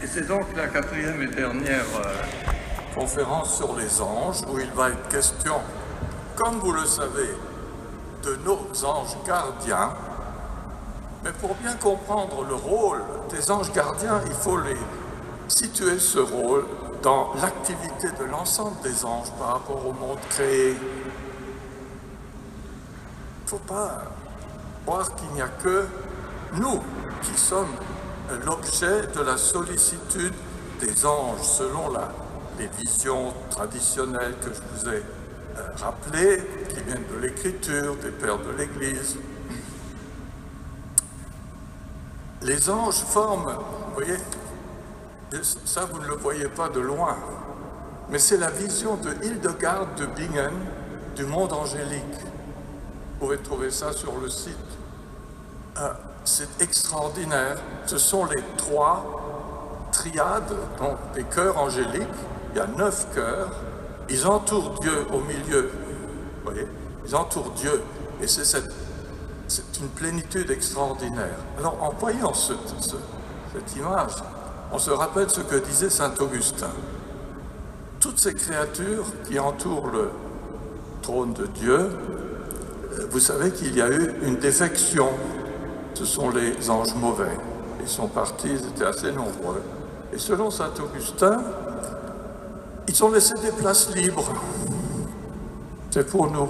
Et c'est donc la quatrième et dernière conférence sur les anges, où il va être question, comme vous le savez, de nos anges gardiens. Mais pour bien comprendre le rôle des anges gardiens, il faut les situer ce rôle dans l'activité de l'ensemble des anges par rapport au monde créé. Il ne faut pas croire qu'il n'y a que nous qui sommes l'objet de la sollicitude des anges, selon les visions traditionnelles que je vous ai rappelées, qui viennent de l'Écriture, des pères de l'Église. Les anges forment, vous voyez, ça vous ne le voyez pas de loin, mais c'est la vision de Hildegard de Bingen du monde angélique. Vous pouvez trouver ça sur le site. C'est extraordinaire. Ce sont les 3 triades, donc des chœurs angéliques. Il y a 9 chœurs. Ils entourent Dieu au milieu. Vous voyez, ils entourent Dieu. Et c'est une plénitude extraordinaire. Alors, en voyant cette image, on se rappelle ce que disait saint Augustin. Toutes ces créatures qui entourent le trône de Dieu, vous savez qu'il y a eu une défection. Ce sont les anges mauvais. Ils sont partis, ils étaient assez nombreux. Et selon saint Augustin, ils ont laissé des places libres. C'est pour nous.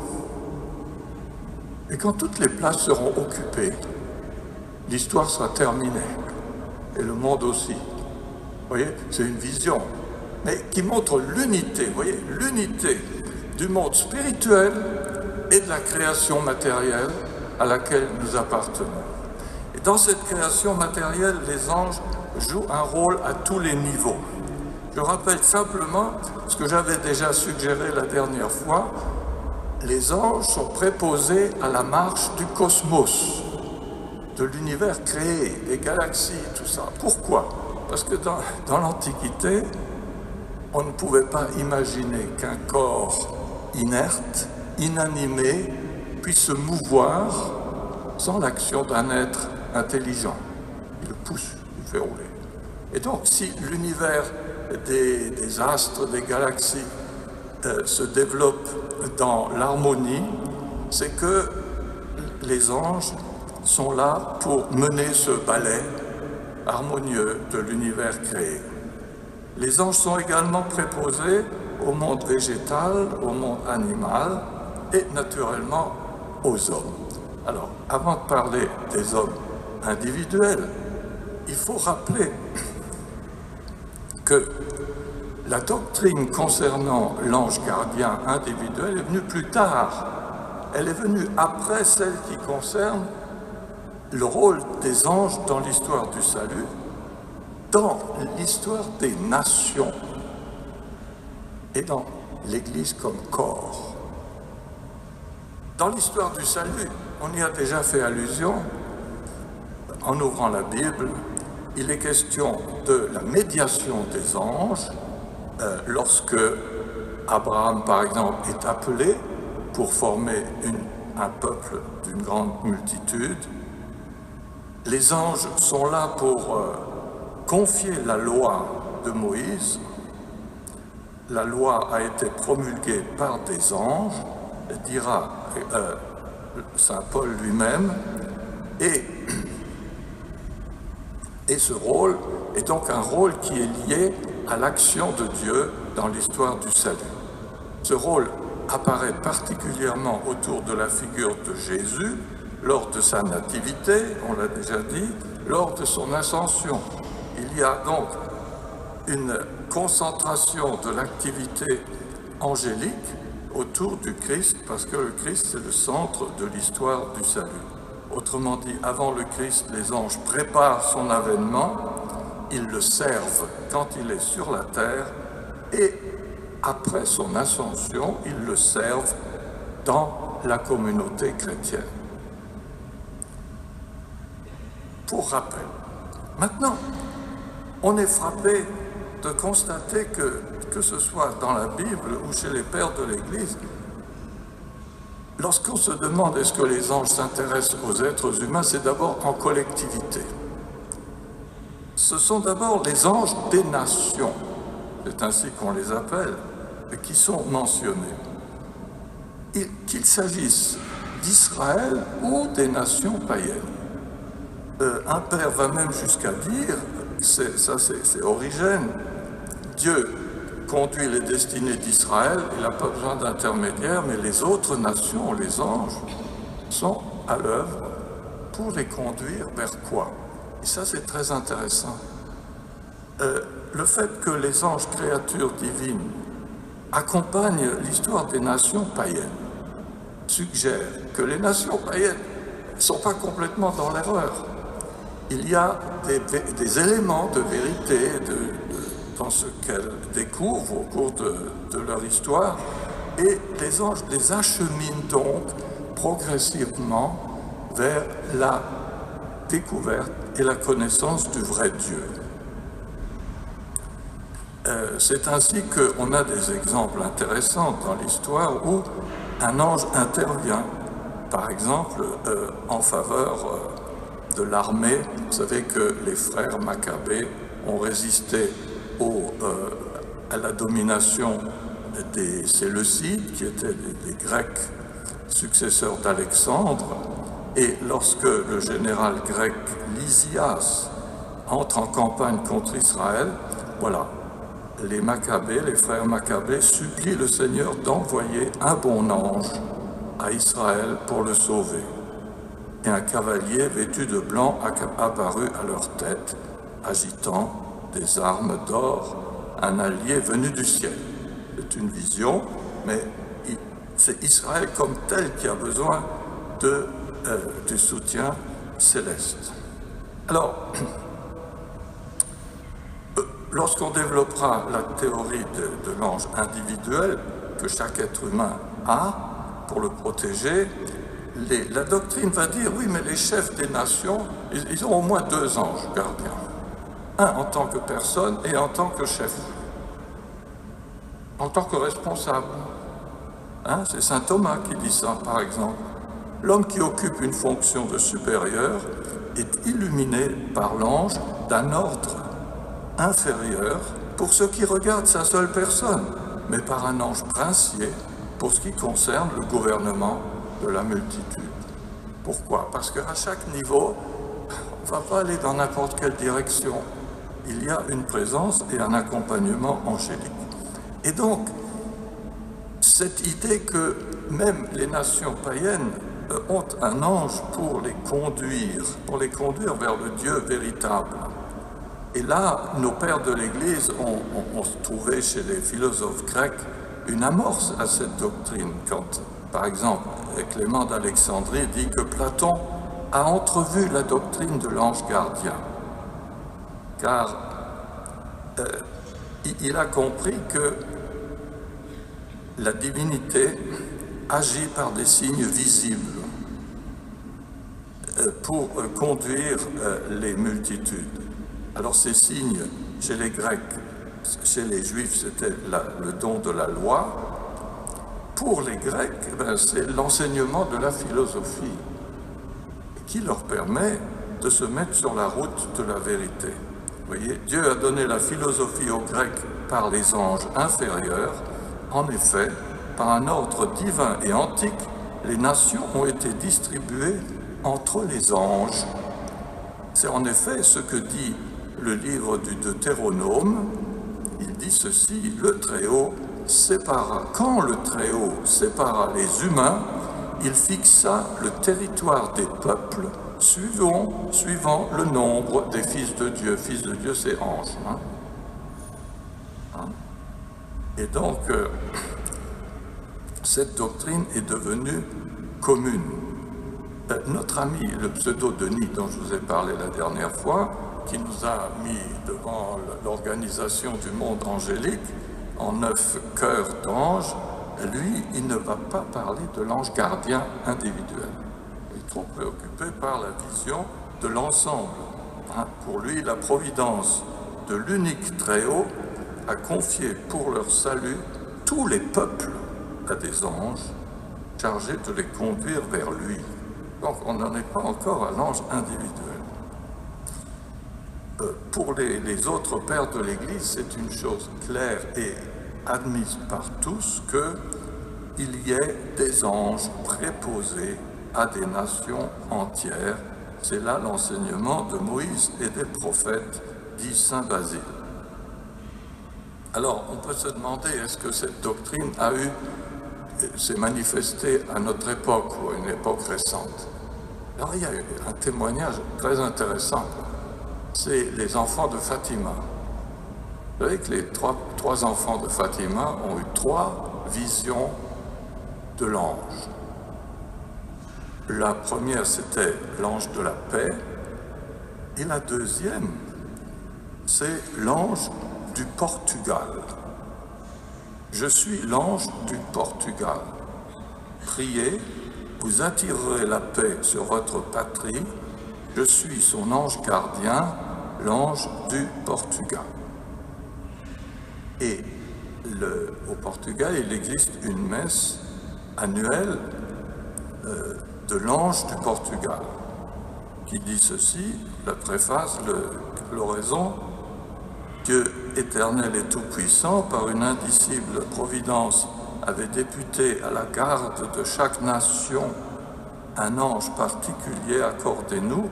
Et quand toutes les places seront occupées, l'histoire sera terminée. Et le monde aussi. Vous voyez, c'est une vision, mais qui montre l'unité, vous voyez, l'unité du monde spirituel et de la création matérielle à laquelle nous appartenons. Et dans cette création matérielle, les anges jouent un rôle à tous les niveaux. Je rappelle simplement ce que j'avais déjà suggéré la dernière fois. Les anges sont préposés à la marche du cosmos, de l'univers créé, des galaxies, tout ça. Pourquoi? Parce que dans l'Antiquité, on ne pouvait pas imaginer qu'un corps inerte, inanimé, puisse se mouvoir sans l'action d'un être intelligent. Il le pousse, il le fait rouler. Et donc, si l'univers des astres, des galaxies se développe dans l'harmonie, c'est que les anges sont là pour mener ce ballet harmonieux de l'univers créé. Les anges sont également préposés au monde végétal, au monde animal et naturellement aux hommes. Alors, avant de parler des hommes individuels, il faut rappeler que la doctrine concernant l'ange gardien individuel est venue plus tard. Elle est venue après celle qui concerne le rôle des anges dans l'histoire du salut, dans l'histoire des nations et dans l'Église comme corps. Dans l'histoire du salut, on y a déjà fait allusion en ouvrant la Bible. Il est question de la médiation des anges lorsque Abraham, par exemple, est appelé pour former un peuple d'une grande multitude. Les anges sont là pour confier la loi de Moïse. La loi a été promulguée par des anges, dira saint Paul lui-même, et ce rôle est donc un rôle qui est lié à l'action de Dieu dans l'histoire du salut. Ce rôle apparaît particulièrement autour de la figure de Jésus, lors de sa nativité, on l'a déjà dit, lors de son ascension. Il y a donc une concentration de l'activité angélique autour du Christ, parce que le Christ, c'est le centre de l'histoire du salut. Autrement dit, avant le Christ, les anges préparent son avènement, ils le servent quand il est sur la terre, et après son ascension, ils le servent dans la communauté chrétienne. Pour rappel, maintenant, on est frappé de constater que ce soit dans la Bible ou chez les pères de l'Église, lorsqu'on se demande est-ce que les anges s'intéressent aux êtres humains, c'est d'abord en collectivité. Ce sont d'abord les anges des nations, c'est ainsi qu'on les appelle, qui sont mentionnés. Qu'il s'agisse d'Israël ou des nations païennes. Un père va même jusqu'à dire, c'est Origène, Dieu conduit les destinées d'Israël, il n'a pas besoin d'intermédiaire, mais les autres nations, les anges, sont à l'œuvre pour les conduire vers quoi? Et ça, c'est très intéressant. Le fait que les anges, créatures divines, accompagnent l'histoire des nations païennes, suggère que les nations païennes ne sont pas complètement dans l'erreur. Il y a des éléments de vérité dans ce qu'elles découvrent au cours de leur histoire, et les anges les acheminent donc progressivement vers la découverte et la connaissance du vrai Dieu. C'est ainsi qu'on a des exemples intéressants dans l'histoire où un ange intervient, par exemple, en faveur de l'armée. Vous savez que les frères Maccabées ont résisté à la domination des Séleucides, qui étaient des Grecs successeurs d'Alexandre, et lorsque le général grec Lysias entre en campagne contre Israël, voilà, les Maccabées, les frères Maccabées supplient le Seigneur d'envoyer un bon ange à Israël pour le sauver. Et un cavalier vêtu de blanc apparut à leur tête, agitant des armes d'or, un allié venu du ciel. C'est une vision, mais c'est Israël comme tel qui a besoin du soutien céleste. Alors, lorsqu'on développera la théorie de l'ange individuel que chaque être humain a pour le protéger, la doctrine va dire, oui, mais les chefs des nations, ils ont au moins 2 anges gardiens. Un en tant que personne et en tant que chef, en tant que responsable. Hein, c'est saint Thomas qui dit ça, par exemple. L'homme qui occupe une fonction de supérieur est illuminé par l'ange d'un ordre inférieur pour ce qui regarde sa seule personne, mais par un ange princier pour ce qui concerne le gouvernement de la multitude. Pourquoi? Parce qu'à chaque niveau, on ne va pas aller dans n'importe quelle direction. Il y a une présence et un accompagnement angélique. Et donc, cette idée que même les nations païennes ont un ange pour les conduire vers le Dieu véritable. Et là, nos pères de l'Église ont trouvé chez les philosophes grecs une amorce à cette doctrine. Quand, par exemple, Clément d'Alexandrie dit que Platon a entrevu la doctrine de l'ange gardien, car il a compris que la divinité agit par des signes visibles pour conduire les multitudes. Alors ces signes, chez les Grecs, chez les Juifs, c'était le don de la loi. Pour les Grecs, c'est l'enseignement de la philosophie qui leur permet de se mettre sur la route de la vérité. Vous voyez, Dieu a donné la philosophie aux Grecs par les anges inférieurs. En effet, par un ordre divin et antique, les nations ont été distribuées entre les anges. C'est en effet ce que dit le livre du Deutéronome. Il dit ceci, le Très-Haut sépara, quand le Très-Haut sépara les humains, il fixa le territoire des peuples suivant le nombre des fils de Dieu. Fils de Dieu, c'est anges. Et donc, cette doctrine est devenue commune. Notre ami, le pseudo-Denis dont je vous ai parlé la dernière fois, qui nous a mis devant l'organisation du monde angélique en 9 chœurs d'anges, lui, il ne va pas parler de l'ange gardien individuel. Il est trop préoccupé par la vision de l'ensemble. Pour lui, la providence de l'unique Très-Haut a confié pour leur salut tous les peuples à des anges chargés de les conduire vers lui. Donc on n'en est pas encore à l'ange individuel. pour les autres pères de l'Église, c'est une chose claire et admise par tous qu'il y ait des anges préposés à des nations entières. C'est là l'enseignement de Moïse et des prophètes, dit saint Basile. Alors, on peut se demander, est-ce que cette doctrine s'est manifestée à notre époque ou à une époque récente? Alors, il y a eu un témoignage très intéressant. C'est les enfants de Fatima. Vous savez que les trois enfants de Fatima ont eu 3 visions de l'ange. La première, c'était l'ange de la paix, et la deuxième, c'est l'ange du Portugal. Je suis l'ange du Portugal. Priez, vous attirerez la paix sur votre patrie. Je suis son ange gardien, l'ange du Portugal. Et au Portugal, il existe une messe annuelle de l'ange du Portugal, qui dit ceci, la préface, l'oraison: Dieu éternel et tout-puissant, par une indicible providence, avait député à la garde de chaque nation un ange particulier, accordez-nous,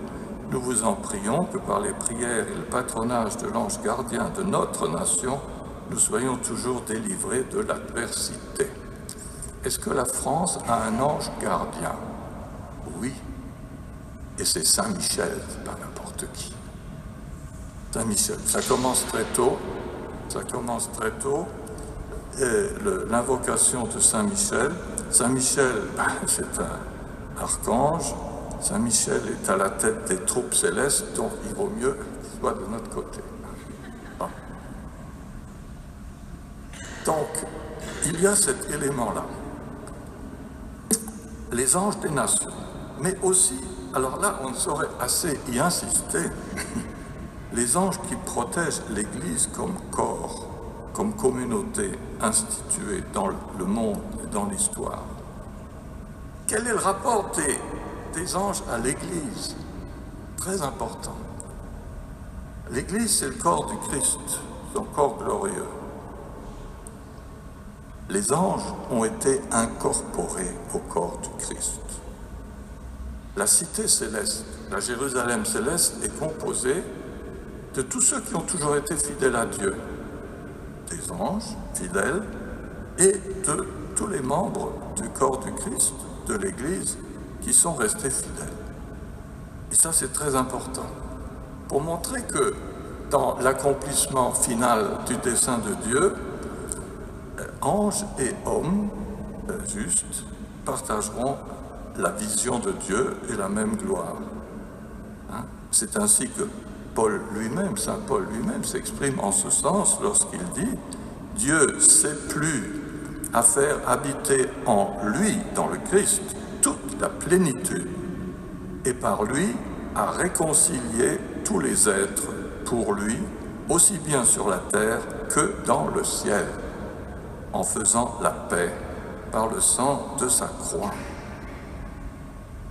nous vous en prions, que par les prières et le patronage de l'ange gardien de notre nation, nous soyons toujours délivrés de l'adversité. Est-ce que la France a un ange gardien? Oui. Et c'est Saint Michel, pas n'importe qui. Saint Michel, ça commence très tôt. L'invocation de Saint Michel. Saint Michel, c'est un archange. Saint Michel est à la tête des troupes célestes, donc il vaut mieux qu'il soit de notre côté. Donc, il y a cet élément-là. Les anges des nations, mais aussi, alors là, on ne saurait assez y insister, les anges qui protègent l'Église comme corps, comme communauté instituée dans le monde et dans l'histoire. Quel est le rapport des anges à l'Église? Très important. L'Église, c'est le corps du Christ, son corps glorieux. Les anges ont été incorporés au corps du Christ. La cité céleste, la Jérusalem céleste, est composée de tous ceux qui ont toujours été fidèles à Dieu, des anges fidèles, et de tous les membres du corps du Christ, de l'Église, qui sont restés fidèles. Et ça, c'est très important, pour montrer que dans l'accomplissement final du dessein de Dieu, anges et hommes justes partageront la vision de Dieu et la même gloire. C'est ainsi que Paul lui-même, saint Paul lui-même, s'exprime en ce sens lorsqu'il dit « Dieu s'est plu à faire habiter en lui, dans le Christ, toute la plénitude, et par lui à réconcilier tous les êtres pour lui, aussi bien sur la terre que dans le ciel, en faisant la paix par le sang de sa croix. »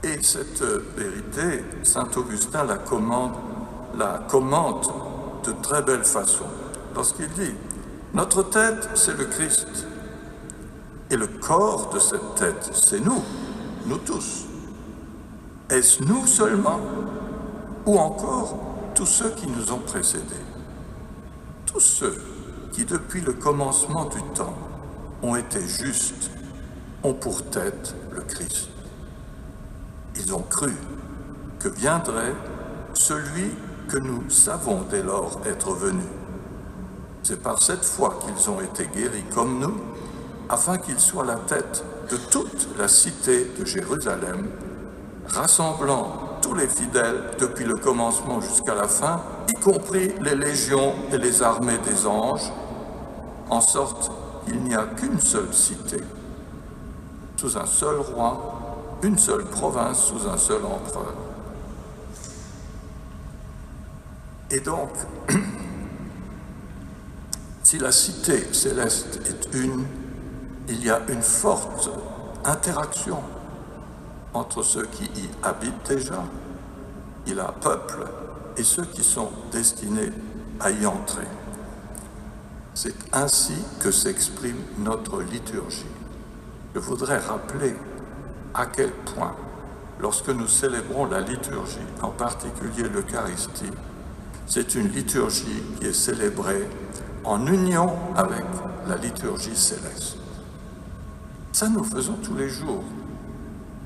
Et cette vérité, saint Augustin la commente de très belle façon, lorsqu'il dit « Notre tête, c'est le Christ, et le corps de cette tête, c'est nous, nous tous. Est-ce nous seulement, ou encore tous ceux qui nous ont précédés? Tous ceux qui, depuis le commencement du temps, ont été justes, ont pour tête le Christ. Ils ont cru que viendrait celui que nous savons dès lors être venu. C'est par cette foi qu'ils ont été guéris comme nous, afin qu'ils soient la tête de toute la cité de Jérusalem, rassemblant tous les fidèles depuis le commencement jusqu'à la fin, y compris les légions et les armées des anges, en sorte qu'il n'y a qu'une seule cité, sous un seul roi, une seule province sous un seul empereur. Et donc, si la cité céleste est une, il y a une forte interaction entre ceux qui y habitent déjà, il y a peuple et ceux qui sont destinés à y entrer. C'est ainsi que s'exprime notre liturgie. Je voudrais rappeler à quel point, lorsque nous célébrons la liturgie, en particulier l'Eucharistie, c'est une liturgie qui est célébrée en union avec la liturgie céleste. Ça, nous faisons tous les jours.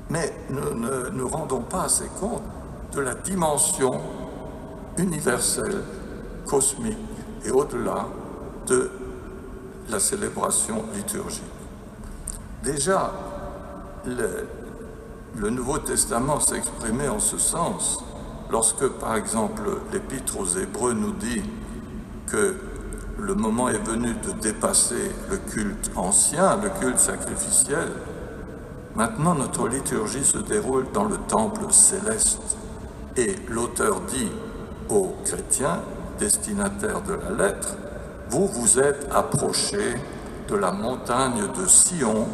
Mais nous ne nous rendons pas assez compte de la dimension universelle, cosmique et au-delà de la célébration liturgique. Déjà, le Nouveau Testament s'exprimait en ce sens lorsque, par exemple, l'Épître aux Hébreux nous dit que le moment est venu de dépasser le culte ancien, le culte sacrificiel. Maintenant, notre liturgie se déroule dans le temple céleste. Et l'auteur dit aux chrétiens, destinataires de la lettre, « Vous vous êtes approchés de la montagne de Sion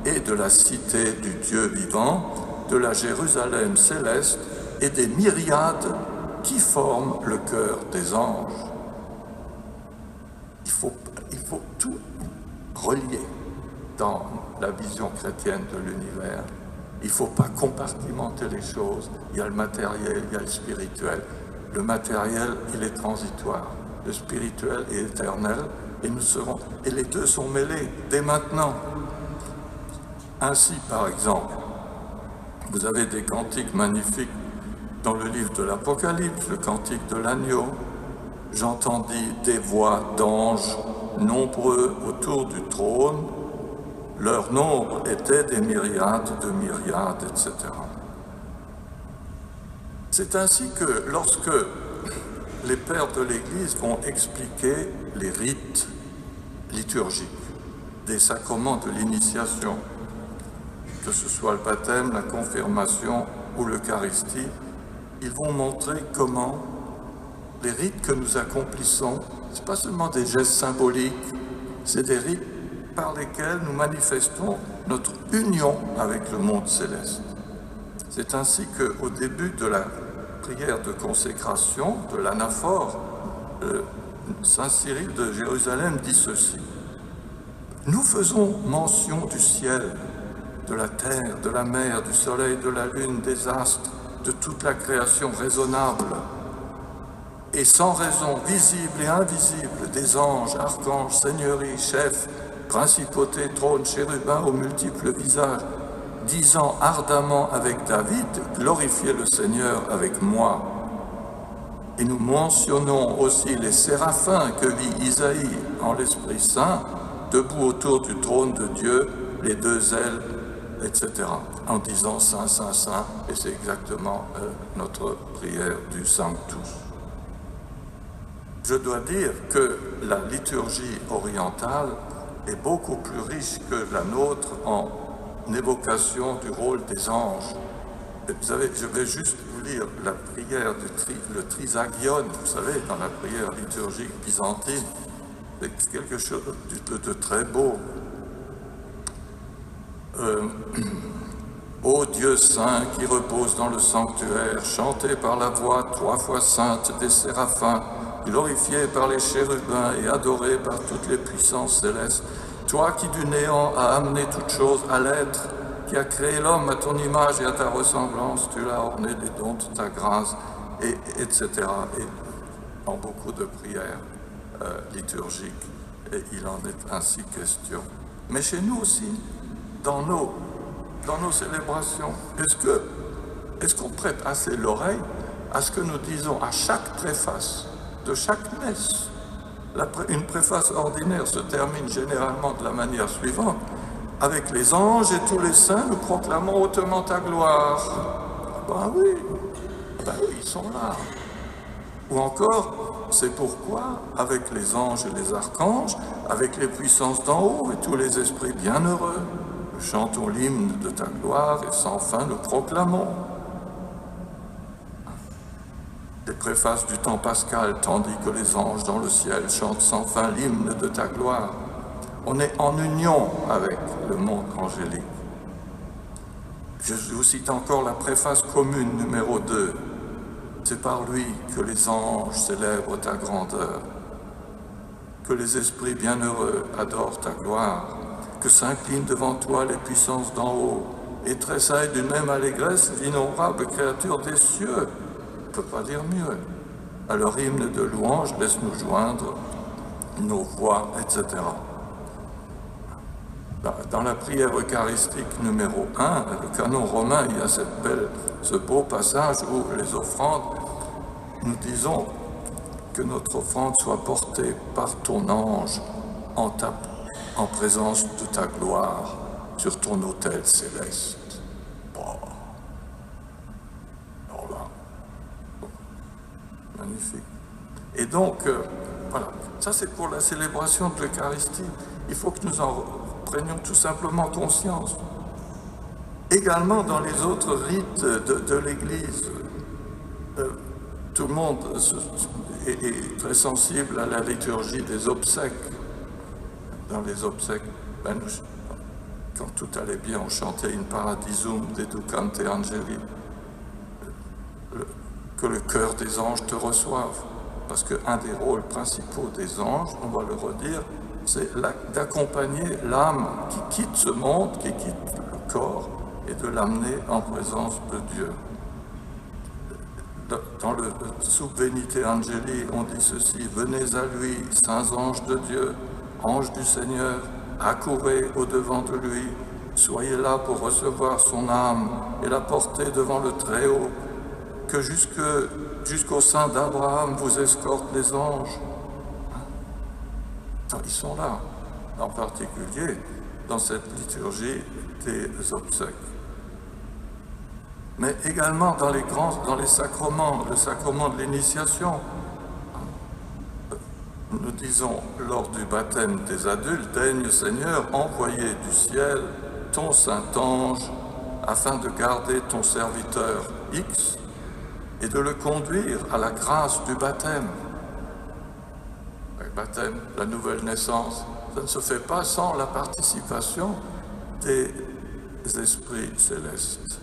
et de la cité du Dieu vivant, de la Jérusalem céleste et des myriades qui forment le cœur des anges. » Il faut tout relier dans la vision chrétienne de l'univers. Il ne faut pas compartimenter les choses. Il y a le matériel, il y a le spirituel. Le matériel, il est transitoire. Le spirituel est éternel. Et les deux sont mêlés dès maintenant. Ainsi, par exemple, vous avez des cantiques magnifiques dans le livre de l'Apocalypse, le cantique de l'agneau. J'entendis des voix d'anges nombreux autour du trône. Leur nombre était des myriades de myriades, etc. C'est ainsi que lorsque les pères de l'Église vont expliquer les rites liturgiques des sacrements de l'initiation, que ce soit le baptême, la confirmation ou l'Eucharistie, ils vont montrer comment les rites que nous accomplissons, ce n'est pas seulement des gestes symboliques, c'est des rites par lesquels nous manifestons notre union avec le monde céleste. C'est ainsi qu'au début de la prière de consécration, de l'anaphore, Saint Cyril de Jérusalem dit ceci. Nous faisons mention du ciel, de la terre, de la mer, du soleil, de la lune, des astres, de toute la création raisonnable, et sans raison, visible et invisible, des anges, archanges, seigneuries, chefs, principautés, trônes, chérubins aux multiples visages, disant ardemment avec David, glorifiez le Seigneur avec moi. Et nous mentionnons aussi les séraphins que vit Isaïe en l'Esprit Saint, debout autour du trône de Dieu, les deux ailes, etc., en disant Saint, Saint, Saint, et c'est exactement notre prière du Sanctus. Je dois dire que la liturgie orientale est beaucoup plus riche que la nôtre en évocation du rôle des anges. Vous savez, je vais juste vous lire la prière le Trisagion, vous savez, dans la prière liturgique byzantine. C'est quelque chose de très beau. Ô Dieu saint qui repose dans le sanctuaire, chanté par la voix 3 fois sainte des séraphins, glorifié par les chérubins et adoré par toutes les puissances célestes, toi qui du néant as amené toutes choses à l'être, qui as créé l'homme à ton image et à ta ressemblance, tu l'as orné des dons de ta grâce, etc. Et en beaucoup de prières liturgiques, et il en est ainsi question. Mais chez nous aussi, dans nos célébrations, est-ce qu'on prête assez l'oreille à ce que nous disons à chaque préface de chaque messe? Une préface ordinaire se termine généralement de la manière suivante. Avec les anges et tous les saints, nous proclamons hautement ta gloire. Ben oui, ils sont là. Ou encore, c'est pourquoi, avec les anges et les archanges, avec les puissances d'en haut et tous les esprits bienheureux, nous chantons l'hymne de ta gloire et sans fin nous proclamons. Les préfaces du temps pascal, tandis que les anges dans le ciel chantent sans fin l'hymne de ta gloire. On est en union avec le monde angélique. Je vous cite encore la préface commune numéro 2. c'est par lui que les anges célèbrent ta grandeur, que les esprits bienheureux adorent ta gloire, que s'inclinent devant toi les puissances d'en haut, et tressaillent d'une même allégresse l'innombrable créature des cieux. On ne peut pas dire mieux. À leur hymne de louange, laisse-nous joindre nos voix, etc. Dans la prière eucharistique numéro 1, le canon romain, il y a ce beau passage où les offrandes, nous disons que notre offrande soit portée par ton ange en présence de ta gloire sur ton autel céleste. Bon. Alors là, magnifique. Et donc, voilà, ça c'est pour la célébration de l'Eucharistie. Il faut que nous en prenions tout simplement conscience. Également dans les autres rites de l'Église, tout le monde est très sensible à la liturgie des obsèques. Dans les obsèques, quand tout allait bien, on chantait In Paradisum Deducante Angeli, que le cœur des anges te reçoive. Parce qu'un des rôles principaux des anges, on va le redire, c'est d'accompagner l'âme qui quitte ce monde, qui quitte le corps, et de l'amener en présence de Dieu. Dans le Sub Venite Angeli, on dit ceci: venez à lui, saints anges de Dieu, anges du Seigneur, accourez au-devant de lui, soyez là pour recevoir son âme et la porter devant le Très-Haut, que jusqu'au sein d'Abraham vous escortent les anges. Ils sont là, en particulier dans cette liturgie des obsèques. Mais également dans les sacrements, le sacrement de l'initiation. Nous disons lors du baptême des adultes: daigne Seigneur envoyer du ciel ton saint ange afin de garder ton serviteur X et de le conduire à la grâce du baptême. Le baptême, la nouvelle naissance, ça ne se fait pas sans la participation des esprits célestes.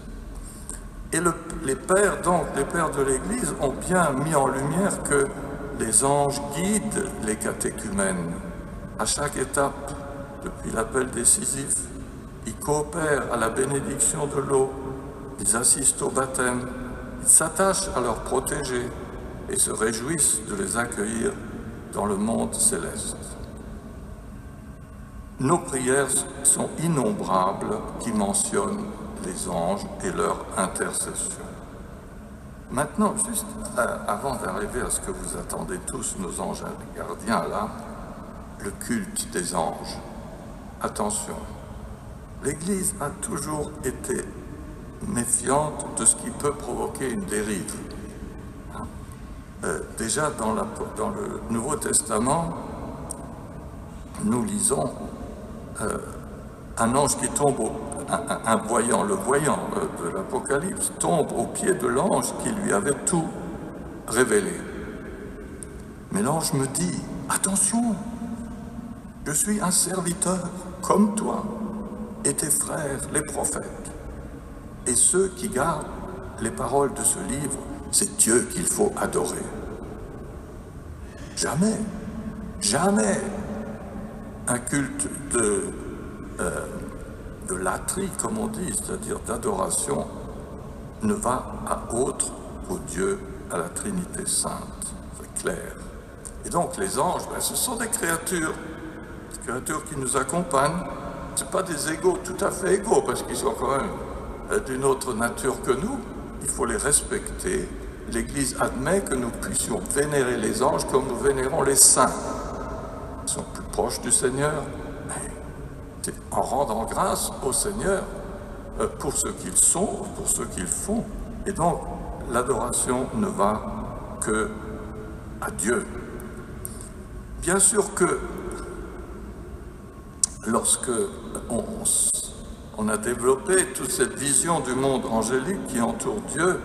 Et les pères de l'Église ont bien mis en lumière que les anges guident les catéchumènes à chaque étape, depuis l'appel décisif. Ils coopèrent à la bénédiction de l'eau, ils assistent au baptême, ils s'attachent à leur protéger et se réjouissent de les accueillir dans le monde céleste. Nos prières sont innombrables qui mentionnent les anges et leur intercession. Maintenant, juste avant d'arriver à ce que vous attendez tous, nos anges gardiens, là, le culte des anges. Attention, l'Église a toujours été méfiante de ce qui peut provoquer une dérive. Déjà dans le Nouveau Testament, nous lisons un ange qui tombe, le voyant de l'Apocalypse, tombe aux pieds de l'ange qui lui avait tout révélé. Mais l'ange me dit: attention, je suis un serviteur comme toi et tes frères, les prophètes. Et ceux qui gardent les paroles de ce livre, c'est Dieu qu'il faut adorer. Jamais un culte de latrie, comme on dit, c'est-à-dire d'adoration, ne va à autre qu'au Dieu, à la Trinité Sainte. C'est clair. Et donc les anges, ce sont des créatures qui nous accompagnent. Ce ne sont pas des égaux tout à fait égaux, parce qu'ils sont quand même d'une autre nature que nous. Il faut les respecter. L'Église admet que nous puissions vénérer les anges comme nous vénérons les saints. Ils sont plus proches du Seigneur, mais c'est en rendant grâce au Seigneur pour ce qu'ils sont, pour ce qu'ils font. Et donc, l'adoration ne va que à Dieu. Bien sûr que lorsque on a développé toute cette vision du monde angélique qui entoure Dieu,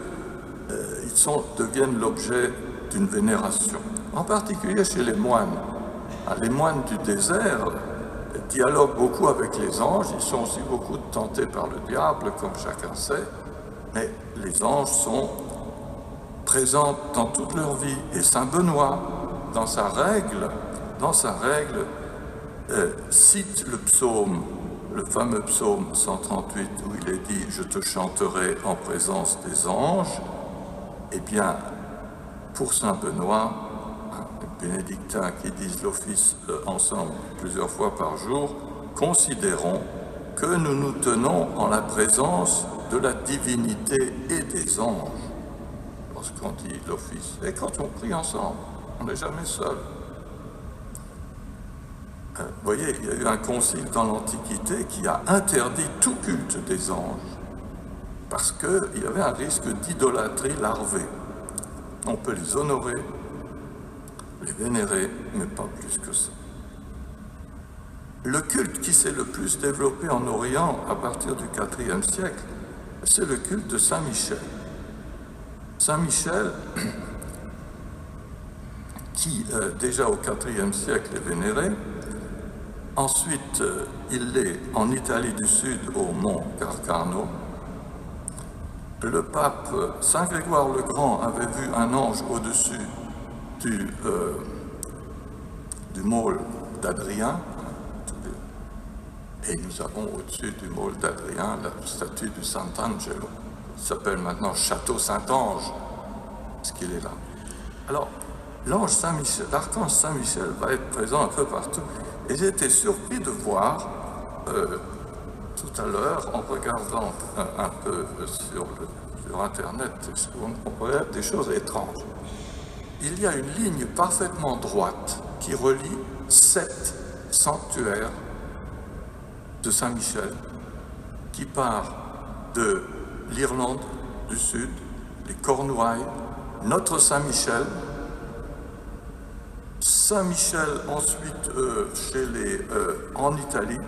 ils deviennent l'objet d'une vénération, en particulier chez les moines. Les moines du désert dialoguent beaucoup avec les anges, ils sont aussi beaucoup tentés par le diable, comme chacun sait, mais les anges sont présente dans toute leur vie. Et Saint Benoît, dans sa règle, cite le psaume, le fameux psaume 138 où il est dit « Je te chanterai en présence des anges ». Eh bien, pour Saint Benoît, les bénédictins qui disent l'office ensemble plusieurs fois par jour, considérons que nous nous tenons en la présence de la divinité et des anges lorsqu'on dit l'office. Et quand on prie ensemble, on n'est jamais seul. Vous voyez, il y a eu un concile dans l'Antiquité qui a interdit tout culte des anges parce qu'il y avait un risque d'idolâtrie larvée. On peut les honorer, les vénérer, mais pas plus que ça. Le culte qui s'est le plus développé en Orient à partir du IVe siècle, c'est le culte de Saint Michel. Saint Michel, qui déjà au IVe siècle est vénéré, ensuite il l'est en Italie du Sud au mont Carcano. Le pape Saint Grégoire le Grand avait vu un ange au-dessus du môle d'Adrien, et nous avons au-dessus du môle d'Adrien la statue du Sant'Angelo, qui s'appelle maintenant Château Saint-Ange, parce qu'il est là. Alors, l'ange Saint-Michel, l'archange Saint-Michel va être présent un peu partout, et j'ai été surpris de voir tout à l'heure, en regardant un peu sur Internet, on regarde des choses étranges. Il y a une ligne parfaitement droite qui relie 7 sanctuaires de Saint-Michel, qui part de l'Irlande du Sud, les Cornouailles, notre Saint-Michel, Saint-Michel ensuite en Italie,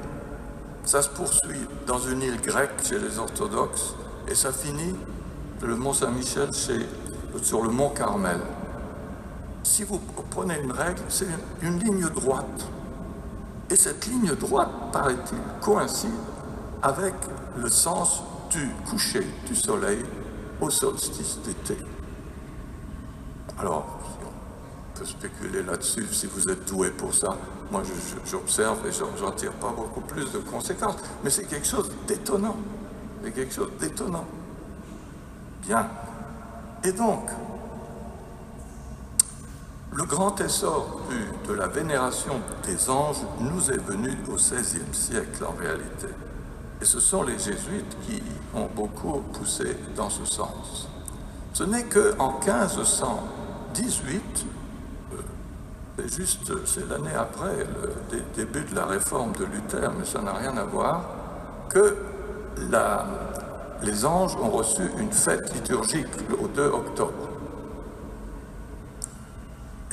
ça se poursuit dans une île grecque chez les orthodoxes, et ça finit le mont Saint-Michel sur le mont Carmel. Si vous prenez une règle, c'est une ligne droite. Et cette ligne droite, paraît-il, coïncide avec le sens du coucher du soleil au solstice d'été. Alors, on peut spéculer là-dessus si vous êtes doué pour ça. Moi, j'observe et j'en tire pas beaucoup plus de conséquences. Mais c'est quelque chose d'étonnant. C'est quelque chose d'étonnant. Bien. Et donc, le grand essor de la vénération des anges nous est venu au XVIe siècle en réalité. Et ce sont les jésuites qui ont beaucoup poussé dans ce sens. Ce n'est qu'en 1518, c'est l'année après le début de la réforme de Luther, mais ça n'a rien à voir, que les anges ont reçu une fête liturgique au 2 octobre.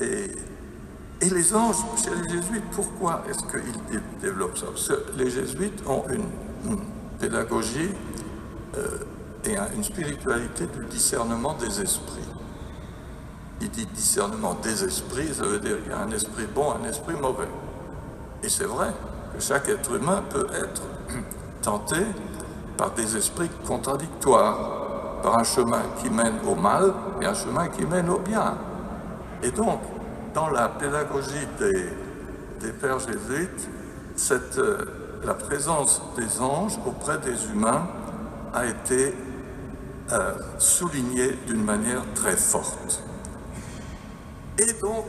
Et les anges, chez les jésuites, pourquoi est-ce qu'ils développent ça? Parce que les jésuites ont une pédagogie et une spiritualité du discernement des esprits. Il dit discernement des esprits, ça veut dire qu'il y a un esprit bon, un esprit mauvais. Et c'est vrai que chaque être humain peut être tenté par des esprits contradictoires, par un chemin qui mène au mal et un chemin qui mène au bien. Et donc, dans la pédagogie des pères jésuites, la présence des anges auprès des humains a été soulignée d'une manière très forte. Et donc,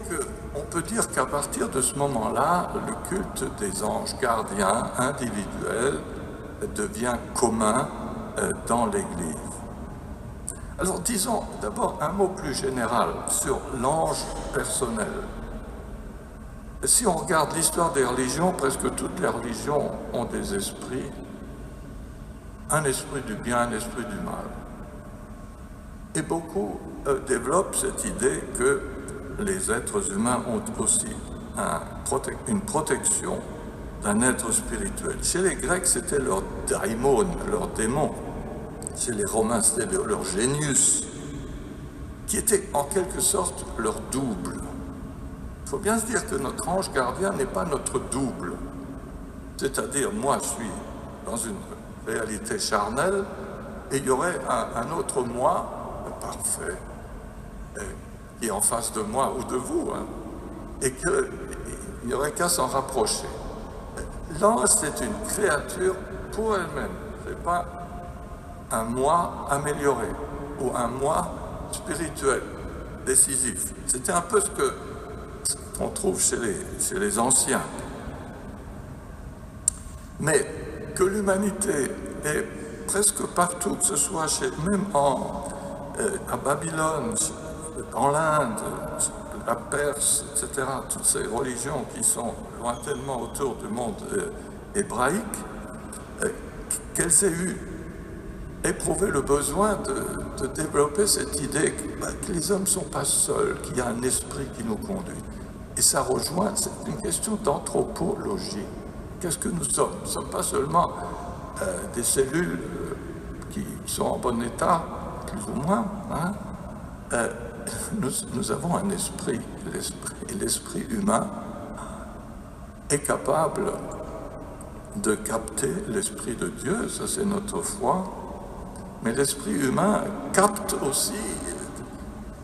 on peut dire qu'à partir de ce moment-là, le culte des anges gardiens individuels devient commun dans l'Église. Alors, disons d'abord un mot plus général sur l'ange personnel. Si on regarde l'histoire des religions, presque toutes les religions ont des esprits, un esprit du bien, un esprit du mal. Et beaucoup développent cette idée que les êtres humains ont aussi une protection d'un être spirituel. Chez les Grecs, c'était leur daimon, leur démon. Chez les Romains, c'était leur génius, qui était en quelque sorte leur double. Il faut bien se dire que notre ange gardien n'est pas notre double. C'est-à-dire, moi, je suis dans une réalité charnelle, et il y aurait un autre moi parfait, qui est en face de moi ou de vous, hein, et qu'il n'y aurait qu'à s'en rapprocher. L'ange, c'est une créature pour elle-même. Ce n'est pas un moi amélioré ou un moi spirituel, décisif. C'était un peu ce qu'on trouve chez les anciens. Mais que l'humanité est presque partout, que ce soit même à Babylone, dans l'Inde, la Perse, etc., toutes ces religions qui sont lointainement autour du monde hébraïque, qu'elles aient éprouvé le besoin de développer cette idée que les hommes ne sont pas seuls, qu'il y a un esprit qui nous conduit. Et ça rejoint, c'est une question d'anthropologie. Qu'est-ce que nous sommes? Nous ne sommes pas seulement des cellules qui sont en bon état, plus ou moins. Hein? Nous avons un esprit, et l'esprit humain est capable de capter l'esprit de Dieu, ça c'est notre foi, mais l'esprit humain capte aussi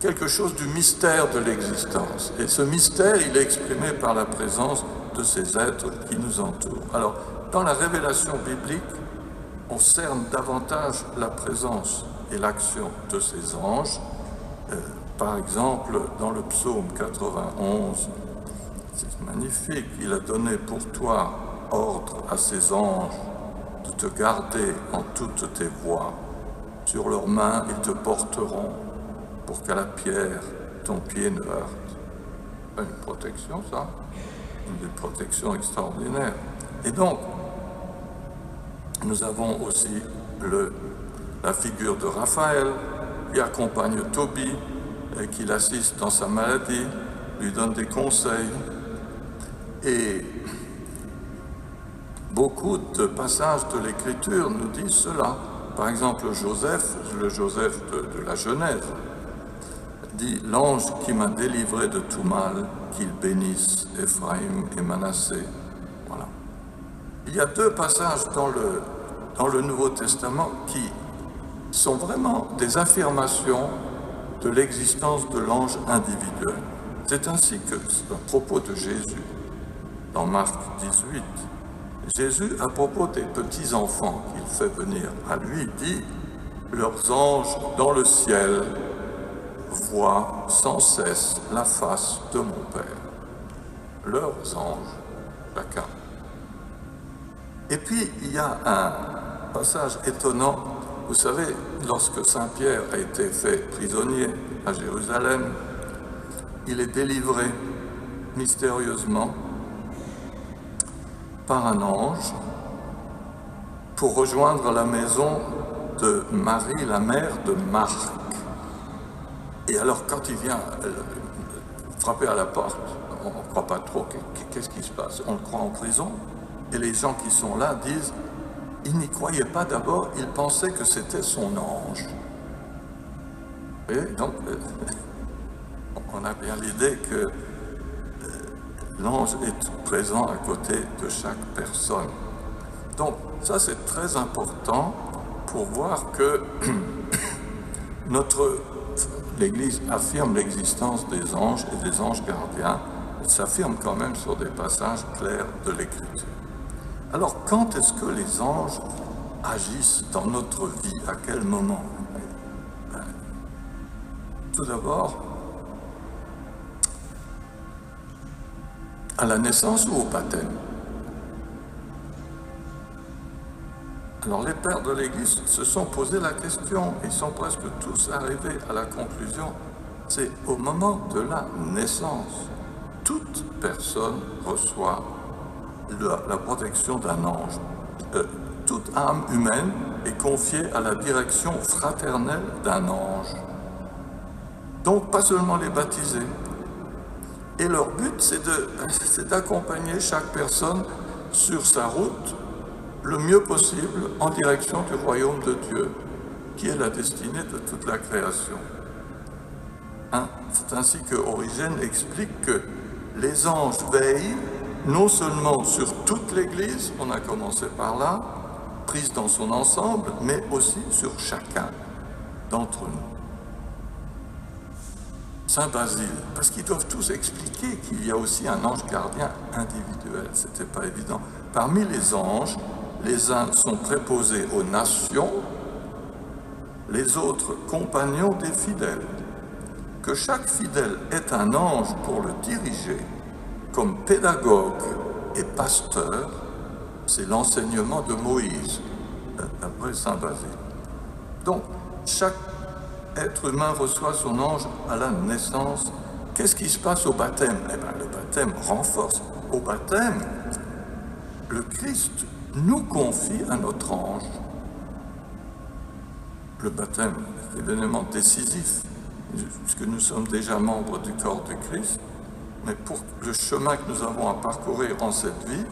quelque chose du mystère de l'existence. Et ce mystère, il est exprimé par la présence de ces êtres qui nous entourent. Alors, dans la révélation biblique, on cerne davantage la présence et l'action de ces anges. Par exemple, dans le psaume 91, c'est magnifique, il a donné pour toi ordre à ses anges de te garder en toutes tes voies. Sur leurs mains, ils te porteront pour qu'à la pierre, ton pied ne heurte. Une protection, ça, une protection extraordinaire. Et donc, nous avons aussi la figure de Raphaël qui accompagne Tobie et qui l'assiste dans sa maladie, lui donne des conseils. Et beaucoup de passages de l'Écriture nous disent cela. Par exemple, le Joseph de la Genèse, dit « L'ange qui m'a délivré de tout mal, qu'il bénisse Éphraïm et Manassé. » Voilà. Il y a deux passages dans le Nouveau Testament qui sont vraiment des affirmations de l'existence de l'ange individuel. C'est ainsi que, à propos de Jésus, dans Marc 18, Jésus, à propos des petits-enfants qu'il fait venir à lui, dit « Leurs anges dans le ciel voient sans cesse la face de mon Père. » Leurs anges, chacun. Et puis, il y a un passage étonnant. Vous savez, lorsque Saint-Pierre a été fait prisonnier à Jérusalem, il est délivré mystérieusement par un ange pour rejoindre la maison de Marie, la mère de Marc. Et alors, quand il vient frapper à la porte, on ne croit pas trop, qu'est-ce qui se passe? On le croit en prison, et les gens qui sont là disent, ils n'y croyaient pas d'abord, ils pensaient que c'était son ange. Et donc, on a bien l'idée que l'ange est présent à côté de chaque personne. Donc, ça c'est très important pour voir que l'Église affirme l'existence des anges et des anges gardiens. Elle s'affirme quand même sur des passages clairs de l'Écriture. Alors, quand est-ce que les anges agissent dans notre vie? À quel moment? Tout d'abord, à la naissance ou au baptême? Alors, les pères de l'Église se sont posé la question, ils sont presque tous arrivés à la conclusion, c'est au moment de la naissance. Toute personne reçoit la protection d'un ange. Toute âme humaine est confiée à la direction fraternelle d'un ange. Donc, pas seulement les baptisés. Et leur but, c'est d'accompagner chaque personne sur sa route le mieux possible en direction du royaume de Dieu, qui est la destinée de toute la création. Hein? C'est ainsi que Origène explique que les anges veillent non seulement sur toute l'Église, on a commencé par là, prise dans son ensemble, mais aussi sur chacun d'entre nous. Saint Basile, parce qu'ils doivent tous expliquer qu'il y a aussi un ange gardien individuel, c'était pas évident. Parmi les anges, les uns sont préposés aux nations, les autres compagnons des fidèles. Que chaque fidèle ait un ange pour le diriger, comme pédagogue et pasteur, c'est l'enseignement de Moïse, d'après Saint Basile. Donc, chaque être humain reçoit son ange à la naissance. Qu'est-ce qui se passe au baptême? Eh bien, le baptême renforce. Au baptême, le Christ nous confie à notre ange. Le baptême est l'événement décisif, puisque nous sommes déjà membres du corps du Christ, mais pour le chemin que nous avons à parcourir en cette vie,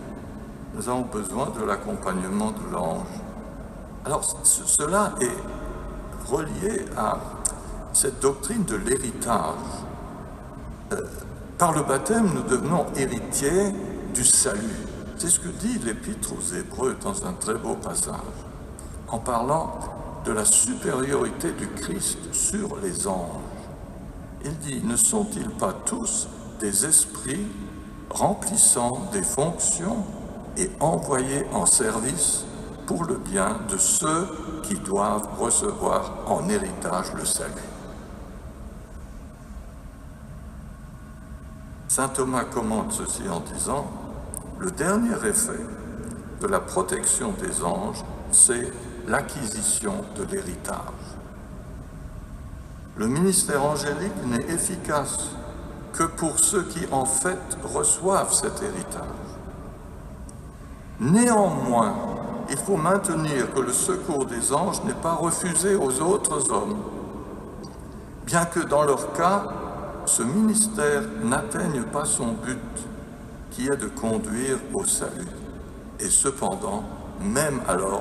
nous avons besoin de l'accompagnement de l'ange. Alors, cela est relié à cette doctrine de l'héritage. Par le baptême, nous devenons héritiers du salut. C'est ce que dit l'Épître aux Hébreux dans un très beau passage, en parlant de la supériorité du Christ sur les anges. Il dit, ne sont-ils pas tous des esprits remplissant des fonctions et envoyés en service pour le bien de ceux qui doivent recevoir en héritage le salut. Saint Thomas commente ceci en disant, le dernier effet de la protection des anges, c'est l'acquisition de l'héritage. Le ministère angélique n'est efficace que pour ceux qui en fait reçoivent cet héritage. Néanmoins, il faut maintenir que le secours des anges n'est pas refusé aux autres hommes, bien que dans leur cas, ce ministère n'atteigne pas son but, qui est de conduire au salut. Et cependant, même alors,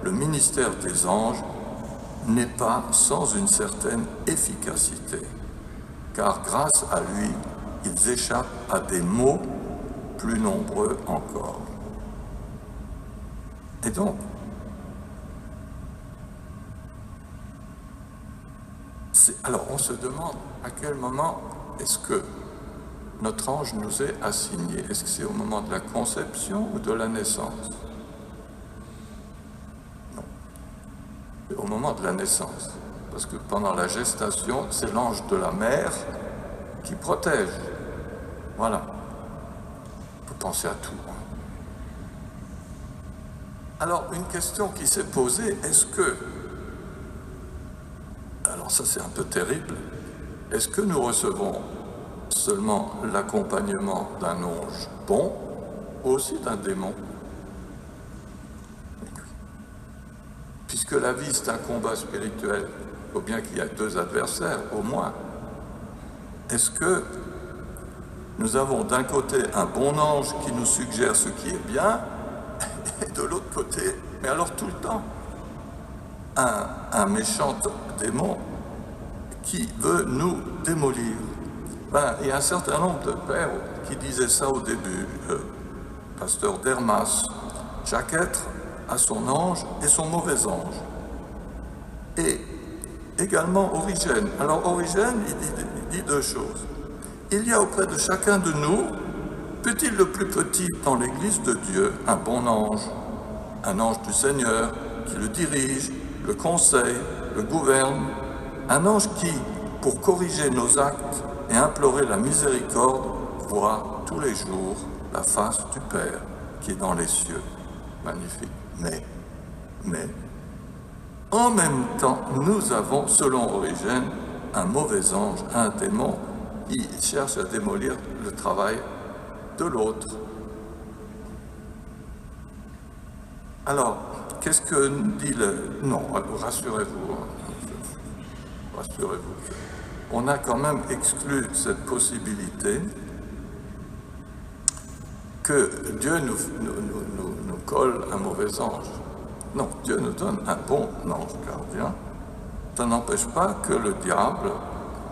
le ministère des anges n'est pas sans une certaine efficacité, car grâce à lui, ils échappent à des maux plus nombreux encore. Et donc, alors on se demande à quel moment est-ce que notre ange nous est assigné? Est-ce que c'est au moment de la conception ou de la naissance? Non. C'est au moment de la naissance. Parce que pendant la gestation, c'est l'ange de la mère qui protège. Voilà. On peut penser à tout. Alors, une question qui s'est posée, est-ce que, alors ça c'est un peu terrible, est-ce que nous recevons seulement l'accompagnement d'un ange bon ou aussi d'un démon? Puisque la vie c'est un combat spirituel, il faut bien qu'il y ait deux adversaires au moins. Est-ce que nous avons d'un côté un bon ange qui nous suggère ce qui est bien, et de l'autre côté, mais alors tout le temps, un méchant démon qui veut nous démolir? Il y a un certain nombre de pères qui disaient ça au début. Pasteur Dermas, chaque être a son ange et son mauvais ange. Et également Origène. Alors Origène, il dit deux choses. Il y a auprès de chacun de nous, fût-il le plus petit dans l'Église de Dieu, un bon ange, un ange du Seigneur qui le dirige, le conseille, le gouverne, un ange qui, pour corriger nos actes et implorer la miséricorde, voit tous les jours la face du Père qui est dans les cieux. Magnifique. Mais, en même temps, nous avons, selon Origène, un mauvais ange, un démon, qui cherche à démolir le travail de l'autre. Alors, qu'est-ce que dit le... Non, rassurez-vous, on a quand même exclu cette possibilité que Dieu nous colle un mauvais ange. Non, Dieu nous donne un bon ange gardien. Ça n'empêche pas que le diable,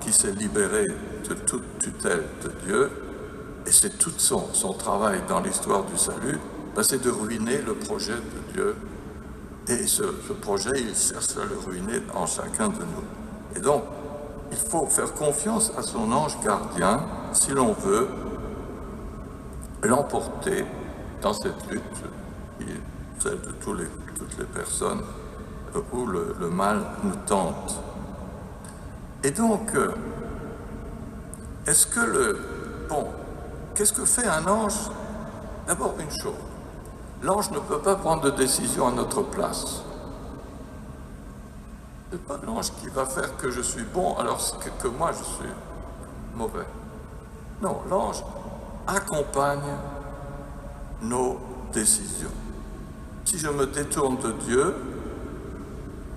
qui s'est libéré de toute tutelle de Dieu, et c'est tout son travail dans l'histoire du salut, c'est de ruiner le projet de Dieu. Et ce projet, il cherche à le ruiner en chacun de nous. Et donc, il faut faire confiance à son ange gardien si l'on veut l'emporter dans cette lutte qui est celle de toutes les personnes où le mal nous tente. Et donc, est-ce que qu'est-ce que fait un ange? D'abord une chose, l'ange ne peut pas prendre de décision à notre place. Ce n'est pas l'ange qui va faire que je suis bon alors que moi je suis mauvais. Non, l'ange accompagne nos décisions. Si je me détourne de Dieu,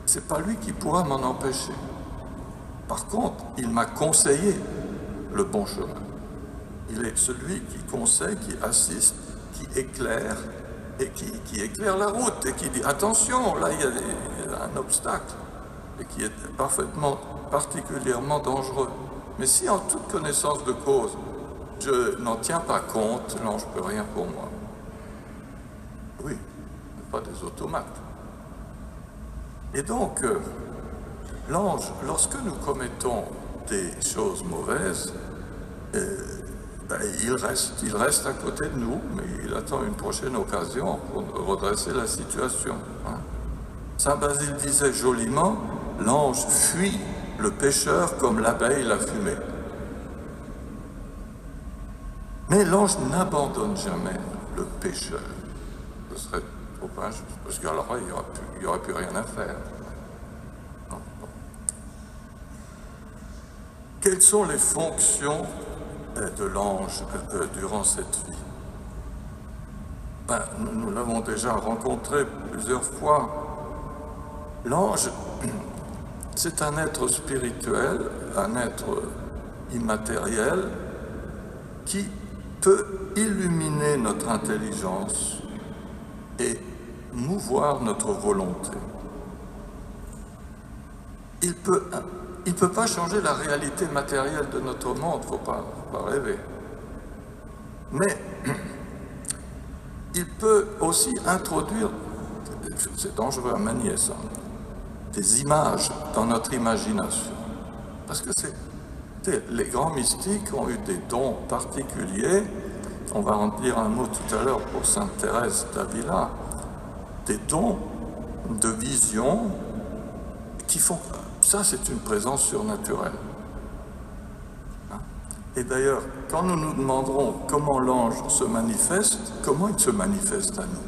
c'est pas lui qui pourra m'en empêcher. Par contre, il m'a conseillé le bon chemin. Il est celui qui conseille, qui assiste, qui éclaire, et qui éclaire la route, et qui dit « Attention, là il y a un obstacle », et qui est particulièrement dangereux. Mais si en toute connaissance de cause, je n'en tiens pas compte, l'ange ne peut rien pour moi. Oui, pas des automates. Et donc, l'ange, lorsque nous commettons des choses mauvaises, il reste à côté de nous, mais il attend une prochaine occasion pour redresser la situation. Saint Basile disait joliment, l'ange fuit le pécheur comme l'abeille la fumée. Mais l'ange n'abandonne jamais le pécheur. Ce serait trop injuste, parce qu'alors il n'y aurait plus rien à faire. Non. Quelles sont les fonctions de l'ange durant cette vie? Nous l'avons déjà rencontré plusieurs fois. L'ange, c'est un être spirituel, un être immatériel qui peut illuminer notre intelligence et mouvoir notre volonté. Il peut pas changer la réalité matérielle de notre monde, faut pas rêver. Mais il peut aussi introduire, c'est dangereux à manier ça, des images dans notre imagination. Parce que les grands mystiques ont eu des dons particuliers. On va en dire un mot tout à l'heure pour Sainte Thérèse d'Avila. Des dons de vision qui font... Ça, c'est une présence surnaturelle. Et d'ailleurs, quand nous nous demanderons comment l'ange se manifeste, comment il se manifeste à nous?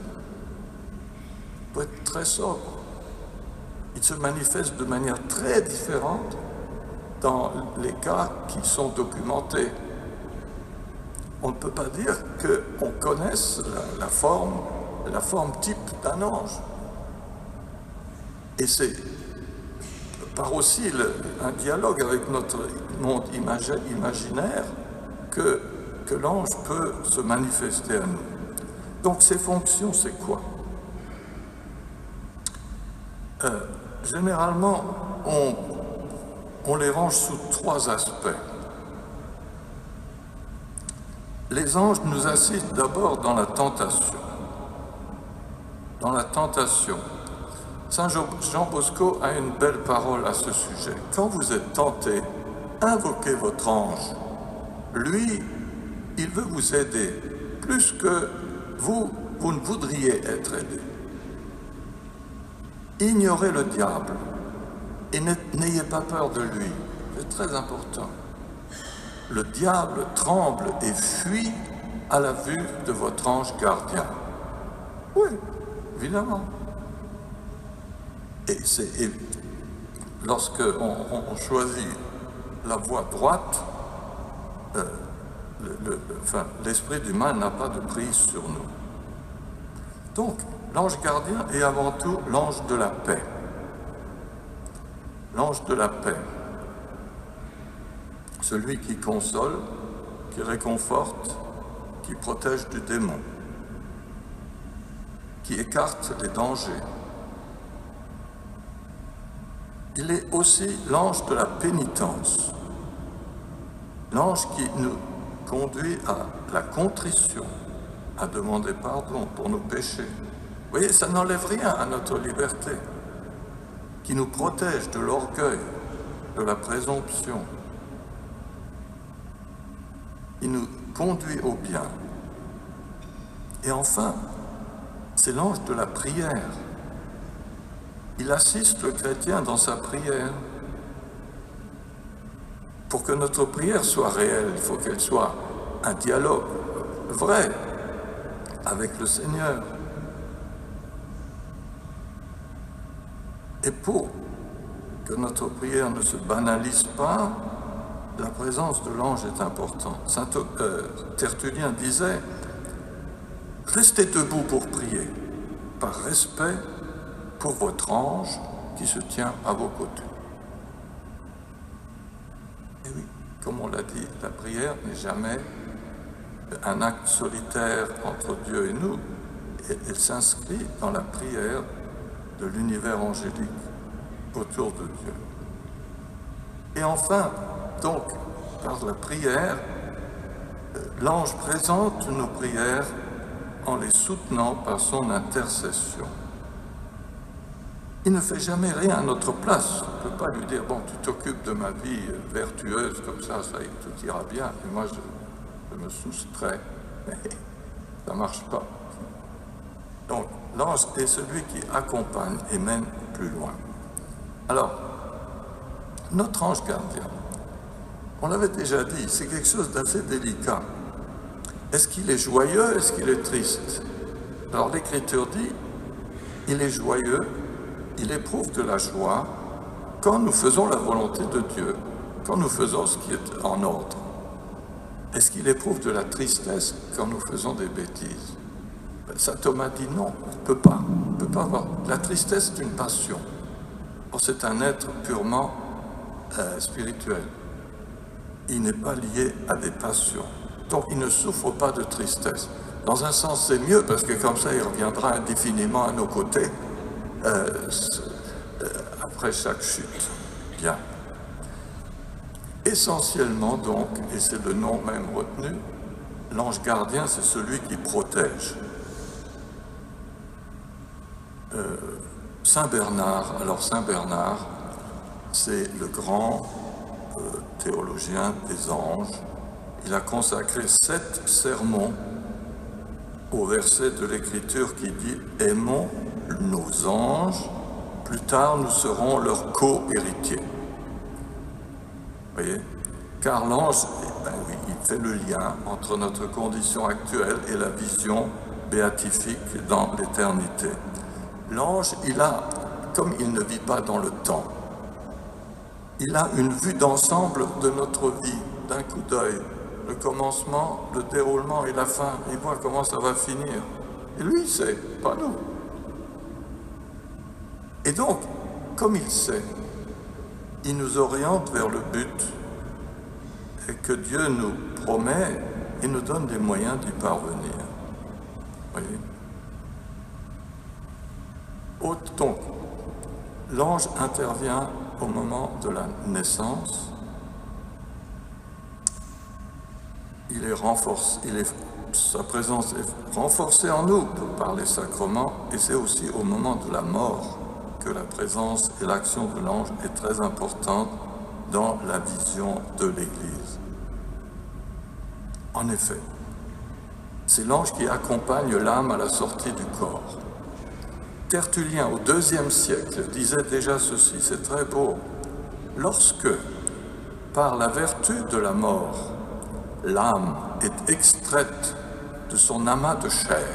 Il faut être très sobre. Il se manifeste de manière très différente dans les cas qui sont documentés. On ne peut pas dire qu'on connaisse la forme type d'un ange. Et c'est par aussi un dialogue avec notre monde imaginaire que l'ange peut se manifester à nous. Donc ces fonctions, c'est quoi? Généralement, on les range sous 3 aspects. Les anges nous assistent d'abord dans la tentation. Dans la tentation. Saint Jean Bosco a une belle parole à ce sujet. Quand vous êtes tenté, invoquez votre ange. Lui, il veut vous aider, plus que vous ne voudriez être aidé. Ignorez le diable et n'ayez pas peur de lui. C'est très important. Le diable tremble et fuit à la vue de votre ange gardien. Oui, évidemment. Et lorsque on choisit la voie droite, l'esprit du mal n'a pas de prise sur nous. Donc, l'ange gardien est avant tout l'ange de la paix. L'ange de la paix. Celui qui console, qui réconforte, qui protège du démon, qui écarte les dangers. Il est aussi l'ange de la pénitence, l'ange qui nous conduit à la contrition, à demander pardon pour nos péchés. Vous voyez, ça n'enlève rien à notre liberté, qui nous protège de l'orgueil, de la présomption. Il nous conduit au bien. Et enfin, c'est l'ange de la prière. Il assiste le chrétien dans sa prière. Pour que notre prière soit réelle, il faut qu'elle soit un dialogue vrai avec le Seigneur. Et pour que notre prière ne se banalise pas, la présence de l'ange est importante. Saint Tertullien disait « Restez debout pour prier, par respect pour votre ange qui se tient à vos côtés. » Et oui, comme on l'a dit, la prière n'est jamais un acte solitaire entre Dieu et nous. Elle s'inscrit dans la prière de l'univers angélique autour de Dieu. Et enfin, donc, par la prière, l'ange présente nos prières en les soutenant par son intercession. Il ne fait jamais rien à notre place. On ne peut pas lui dire « Bon, tu t'occupes de ma vie vertueuse, comme ça tout ira bien, et moi je me soustrais. » Mais ça ne marche pas. Donc, l'ange est celui qui accompagne et mène plus loin. Alors, notre ange gardien, on l'avait déjà dit, c'est quelque chose d'assez délicat. Est-ce qu'il est joyeux, est-ce qu'il est triste? Alors l'Écriture dit, il est joyeux, il éprouve de la joie quand nous faisons la volonté de Dieu, quand nous faisons ce qui est en ordre. Est-ce qu'il éprouve de la tristesse quand nous faisons des bêtises? Saint Thomas dit non, on ne peut pas. On ne peut pas avoir. La tristesse est une passion. Or, c'est un être purement spirituel. Il n'est pas lié à des passions. Donc, il ne souffre pas de tristesse. Dans un sens, c'est mieux, parce que comme ça, il reviendra indéfiniment à nos côtés après chaque chute. Bien. Essentiellement, donc, et c'est le nom même retenu, l'ange gardien, c'est celui qui protège. Saint Bernard, alors Saint Bernard, c'est le grand théologien des anges. Il a consacré 7 sermons au verset de l'Écriture qui dit « Aimons nos anges, plus tard nous serons leurs co-héritiers. » Vous voyez? Car l'ange, ben oui, il fait le lien entre notre condition actuelle et la vision béatifique dans l'éternité. L'ange, comme il ne vit pas dans le temps, il a une vue d'ensemble de notre vie, d'un coup d'œil, le commencement, le déroulement et la fin. Il voit comment ça va finir. Et lui, il sait, pas nous. Et donc, comme il sait, il nous oriente vers le but et que Dieu nous promet et nous donne les moyens d'y parvenir. Voyez? Donc, l'ange intervient au moment de la naissance. Sa présence est renforcée en nous par les sacrements, et c'est aussi au moment de la mort que la présence et l'action de l'ange est très importante dans la vision de l'Église. En effet, c'est l'ange qui accompagne l'âme à la sortie du corps. Tertullien, au IIe siècle, disait déjà ceci, c'est très beau. Lorsque, par la vertu de la mort, l'âme est extraite de son amas de chair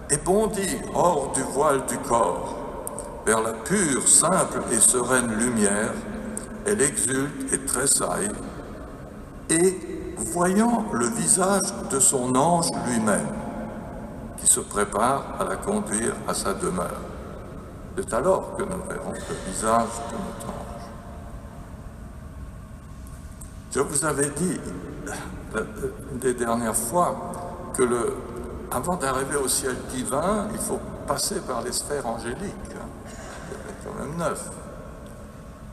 et bondit hors du voile du corps, vers la pure, simple et sereine lumière, elle exulte et tressaille, et voyant le visage de son ange lui-même, qui se prépare à la conduire à sa demeure. C'est alors que nous verrons le visage de notre ange. Je vous avais dit des dernières fois que avant d'arriver au ciel divin, il faut passer par les sphères angéliques. C'est quand même 9.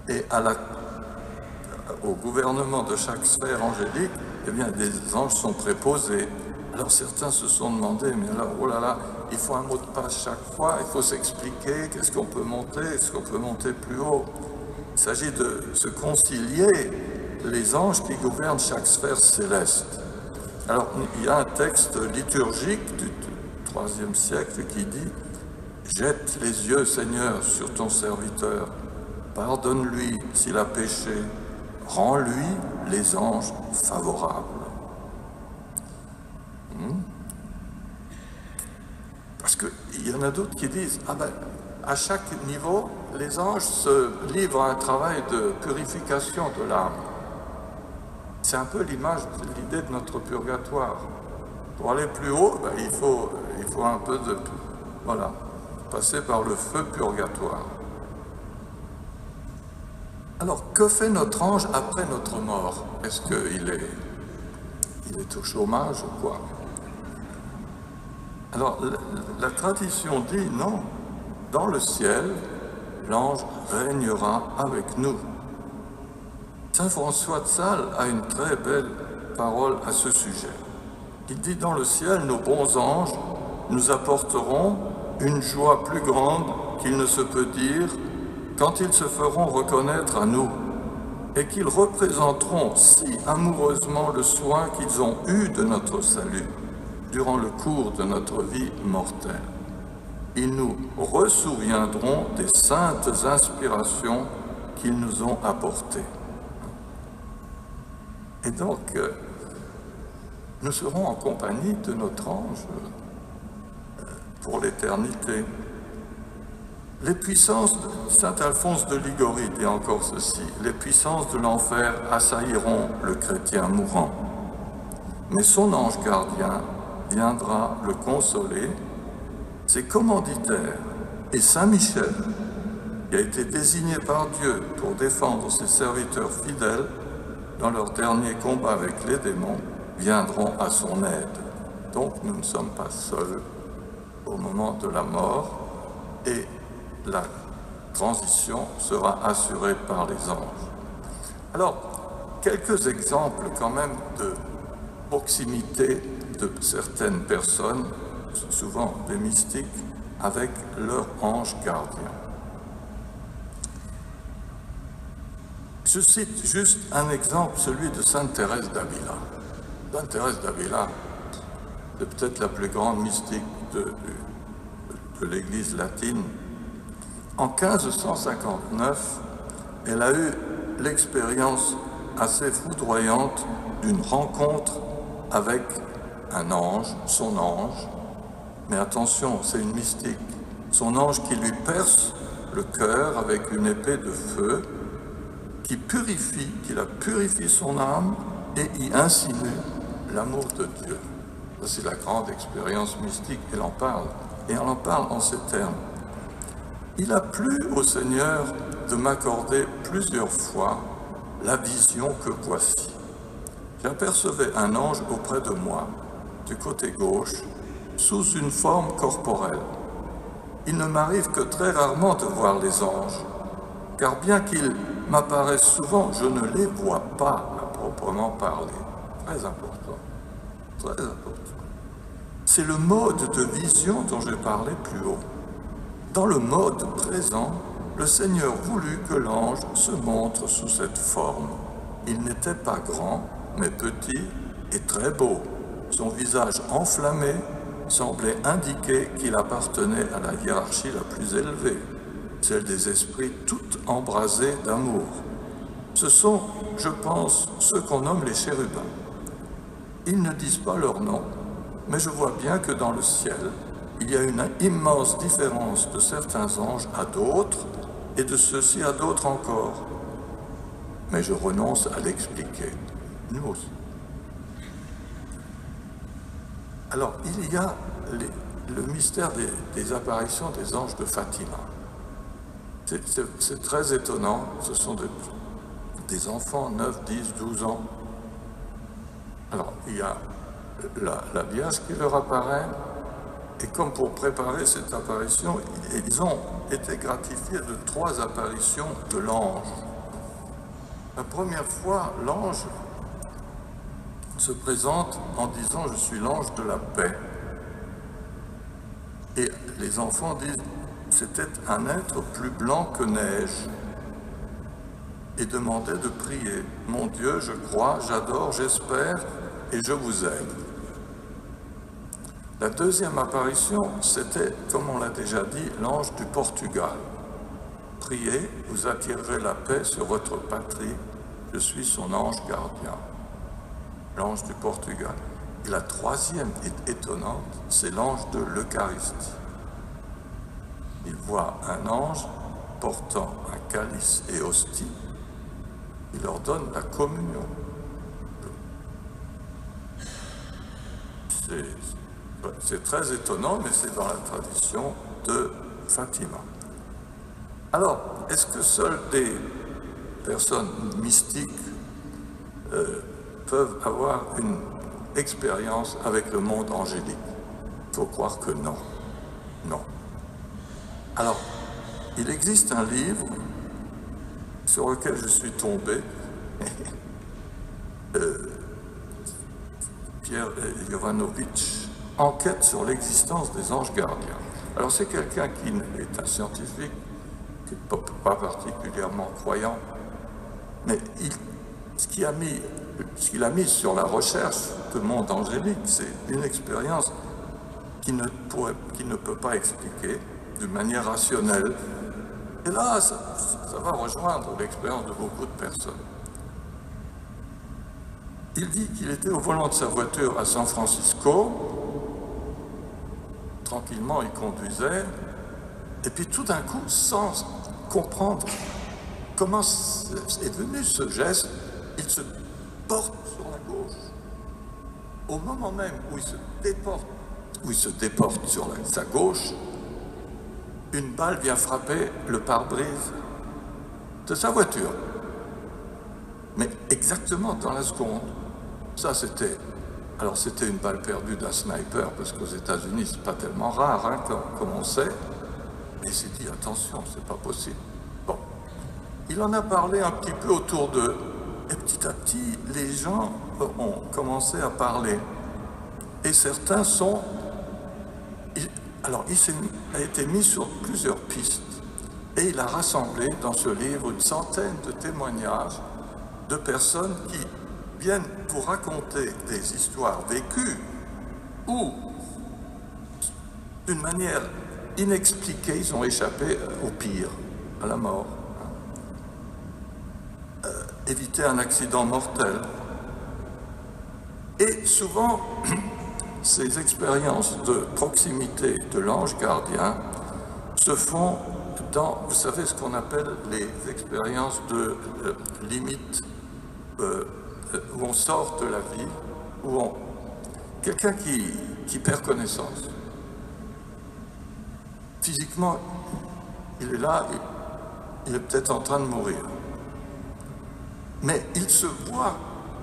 Et au gouvernement de chaque sphère angélique, eh bien, des anges sont préposés. Alors certains se sont demandé, mais alors, oh là là, il faut un mot de passe chaque fois, il faut s'expliquer, qu'est-ce qu'on peut monter, est-ce qu'on peut monter plus haut? Il s'agit de se concilier les anges qui gouvernent chaque sphère céleste. Alors, il y a un texte liturgique du IIIe siècle qui dit « Jette les yeux, Seigneur, sur ton serviteur, pardonne-lui s'il a péché, rends-lui les anges favorables. » Parce qu'il y en a d'autres qui disent « Ah ben, à chaque niveau, les anges se livrent à un travail de purification de l'âme. » C'est un peu l'idée de notre purgatoire. Pour aller plus haut, ben, il faut un peu de... Voilà, passer par le feu purgatoire. Alors, que fait notre ange après notre mort? Est-ce qu'il est au chômage ou quoi? Alors, la tradition dit non. Dans le ciel, l'ange régnera avec nous. Saint François de Sales a une très belle parole à ce sujet. Il dit, dans le ciel, nos bons anges nous apporteront une joie plus grande qu'il ne se peut dire quand ils se feront reconnaître à nous et qu'ils représenteront si amoureusement le soin qu'ils ont eu de notre salut durant le cours de notre vie mortelle. Ils nous ressouviendront des saintes inspirations qu'ils nous ont apportées. Et donc, nous serons en compagnie de notre ange pour l'éternité. Les puissances de saint Alphonse de Ligorie dit encore ceci, les puissances de l'enfer assailliront le chrétien mourant, mais son ange gardien viendra le consoler, ses commanditaires et Saint Michel, qui a été désigné par Dieu pour défendre ses serviteurs fidèles dans leur dernier combat avec les démons, viendront à son aide. Donc nous ne sommes pas seuls au moment de la mort et la transition sera assurée par les anges. Alors, quelques exemples quand même de proximité de certaines personnes, souvent des mystiques, avec leur ange gardien. Je cite juste un exemple, celui de Sainte Thérèse d'Avila. Sainte Thérèse d'Avila est peut-être la plus grande mystique de l'Église latine. En 1559, elle a eu l'expérience assez foudroyante d'une rencontre avec un ange, son ange, mais attention, c'est une mystique, son ange qui lui perce le cœur avec une épée de feu, qui la purifie son âme et y insinue l'amour de Dieu. Ça, c'est la grande expérience mystique, elle en parle, et elle en parle en ces termes. Il a plu au Seigneur de m'accorder plusieurs fois la vision que voici. J'apercevais un ange auprès de moi, du côté gauche, sous une forme corporelle. Il ne m'arrive que très rarement de voir les anges, car bien qu'ils m'apparaissent souvent, je ne les vois pas à proprement parler. Très important, très important. C'est le mode de vision dont j'ai parlé plus haut. Dans le mode présent, le Seigneur voulut que l'ange se montre sous cette forme. Il n'était pas grand, mais petit et très beau. Son visage enflammé semblait indiquer qu'il appartenait à la hiérarchie la plus élevée, celle des esprits tout embrasés d'amour. Ce sont, je pense, ceux qu'on nomme les chérubins. Ils ne disent pas leur nom, mais je vois bien que dans le ciel, il y a une immense différence de certains anges à d'autres, et de ceux-ci à d'autres encore. Mais je renonce à l'expliquer. Nous aussi. Alors, il y a le mystère des apparitions des anges de Fatima. C'est très étonnant. Ce sont des enfants, 9, 10, 12 ans. Alors, il y a la Vierge qui leur apparaît. Et comme pour préparer cette apparition, ils ont été gratifiés de 3 apparitions de l'ange. La première fois, l'ange se présente en disant « Je suis l'ange de la paix ». Et les enfants disent « C'était un être plus blanc que neige ». et demandait de prier. « Mon Dieu, je crois, j'adore, j'espère et je vous aime. » La deuxième apparition, c'était, comme on l'a déjà dit, l'ange du Portugal. « Priez, vous attirerez la paix sur votre patrie, je suis son ange gardien. » L'ange du Portugal. Et la troisième étonnante, c'est l'ange de l'Eucharistie. Il voit un ange portant un calice et hostie, il leur donne la communion. C'est très étonnant, mais c'est dans la tradition de Fatima. Alors, est-ce que seules des personnes mystiques peuvent avoir une expérience avec le monde angélique? Il faut croire que non. Non. Alors, il existe un livre sur lequel je suis tombé, Pierre Jovanovic, Enquête sur l'existence des anges gardiens. Alors c'est quelqu'un qui est un scientifique, qui n'est pas particulièrement croyant, mais ce qu'il a mis sur la recherche de monde angélique, c'est une expérience qu'il ne peut pas expliquer d'une manière rationnelle. Et là, ça va rejoindre l'expérience de beaucoup de personnes. Il dit qu'il était au volant de sa voiture à San Francisco, tranquillement il conduisait, et puis tout d'un coup, sans comprendre comment est venu ce geste, il se porte sur la gauche. Au moment même où il se déporte sur sa gauche, une balle vient frapper le pare-brise de sa voiture. Mais exactement dans la seconde. Ça, c'était une balle perdue d'un sniper, parce qu'aux États-Unis, c'est pas tellement rare, hein, comme on sait. Mais il s'est dit, attention, c'est pas possible. Bon. Il en a parlé un petit peu autour d'eux. Et petit à petit, les gens ont commencé à parler. Et certains sont... il a été mis sur plusieurs pistes. Et il a rassemblé dans ce livre une centaine de témoignages de personnes qui viennent pour raconter des histoires vécues ou, d'une manière inexpliquée, ils ont échappé au pire, à la mort. Éviter un accident mortel. Et souvent, ces expériences de proximité de l'ange gardien se font dans, vous savez, ce qu'on appelle les expériences de limite, où on sort de la vie, quelqu'un qui perd connaissance. Physiquement, il est là, il est peut-être en train de mourir. Mais il se voit,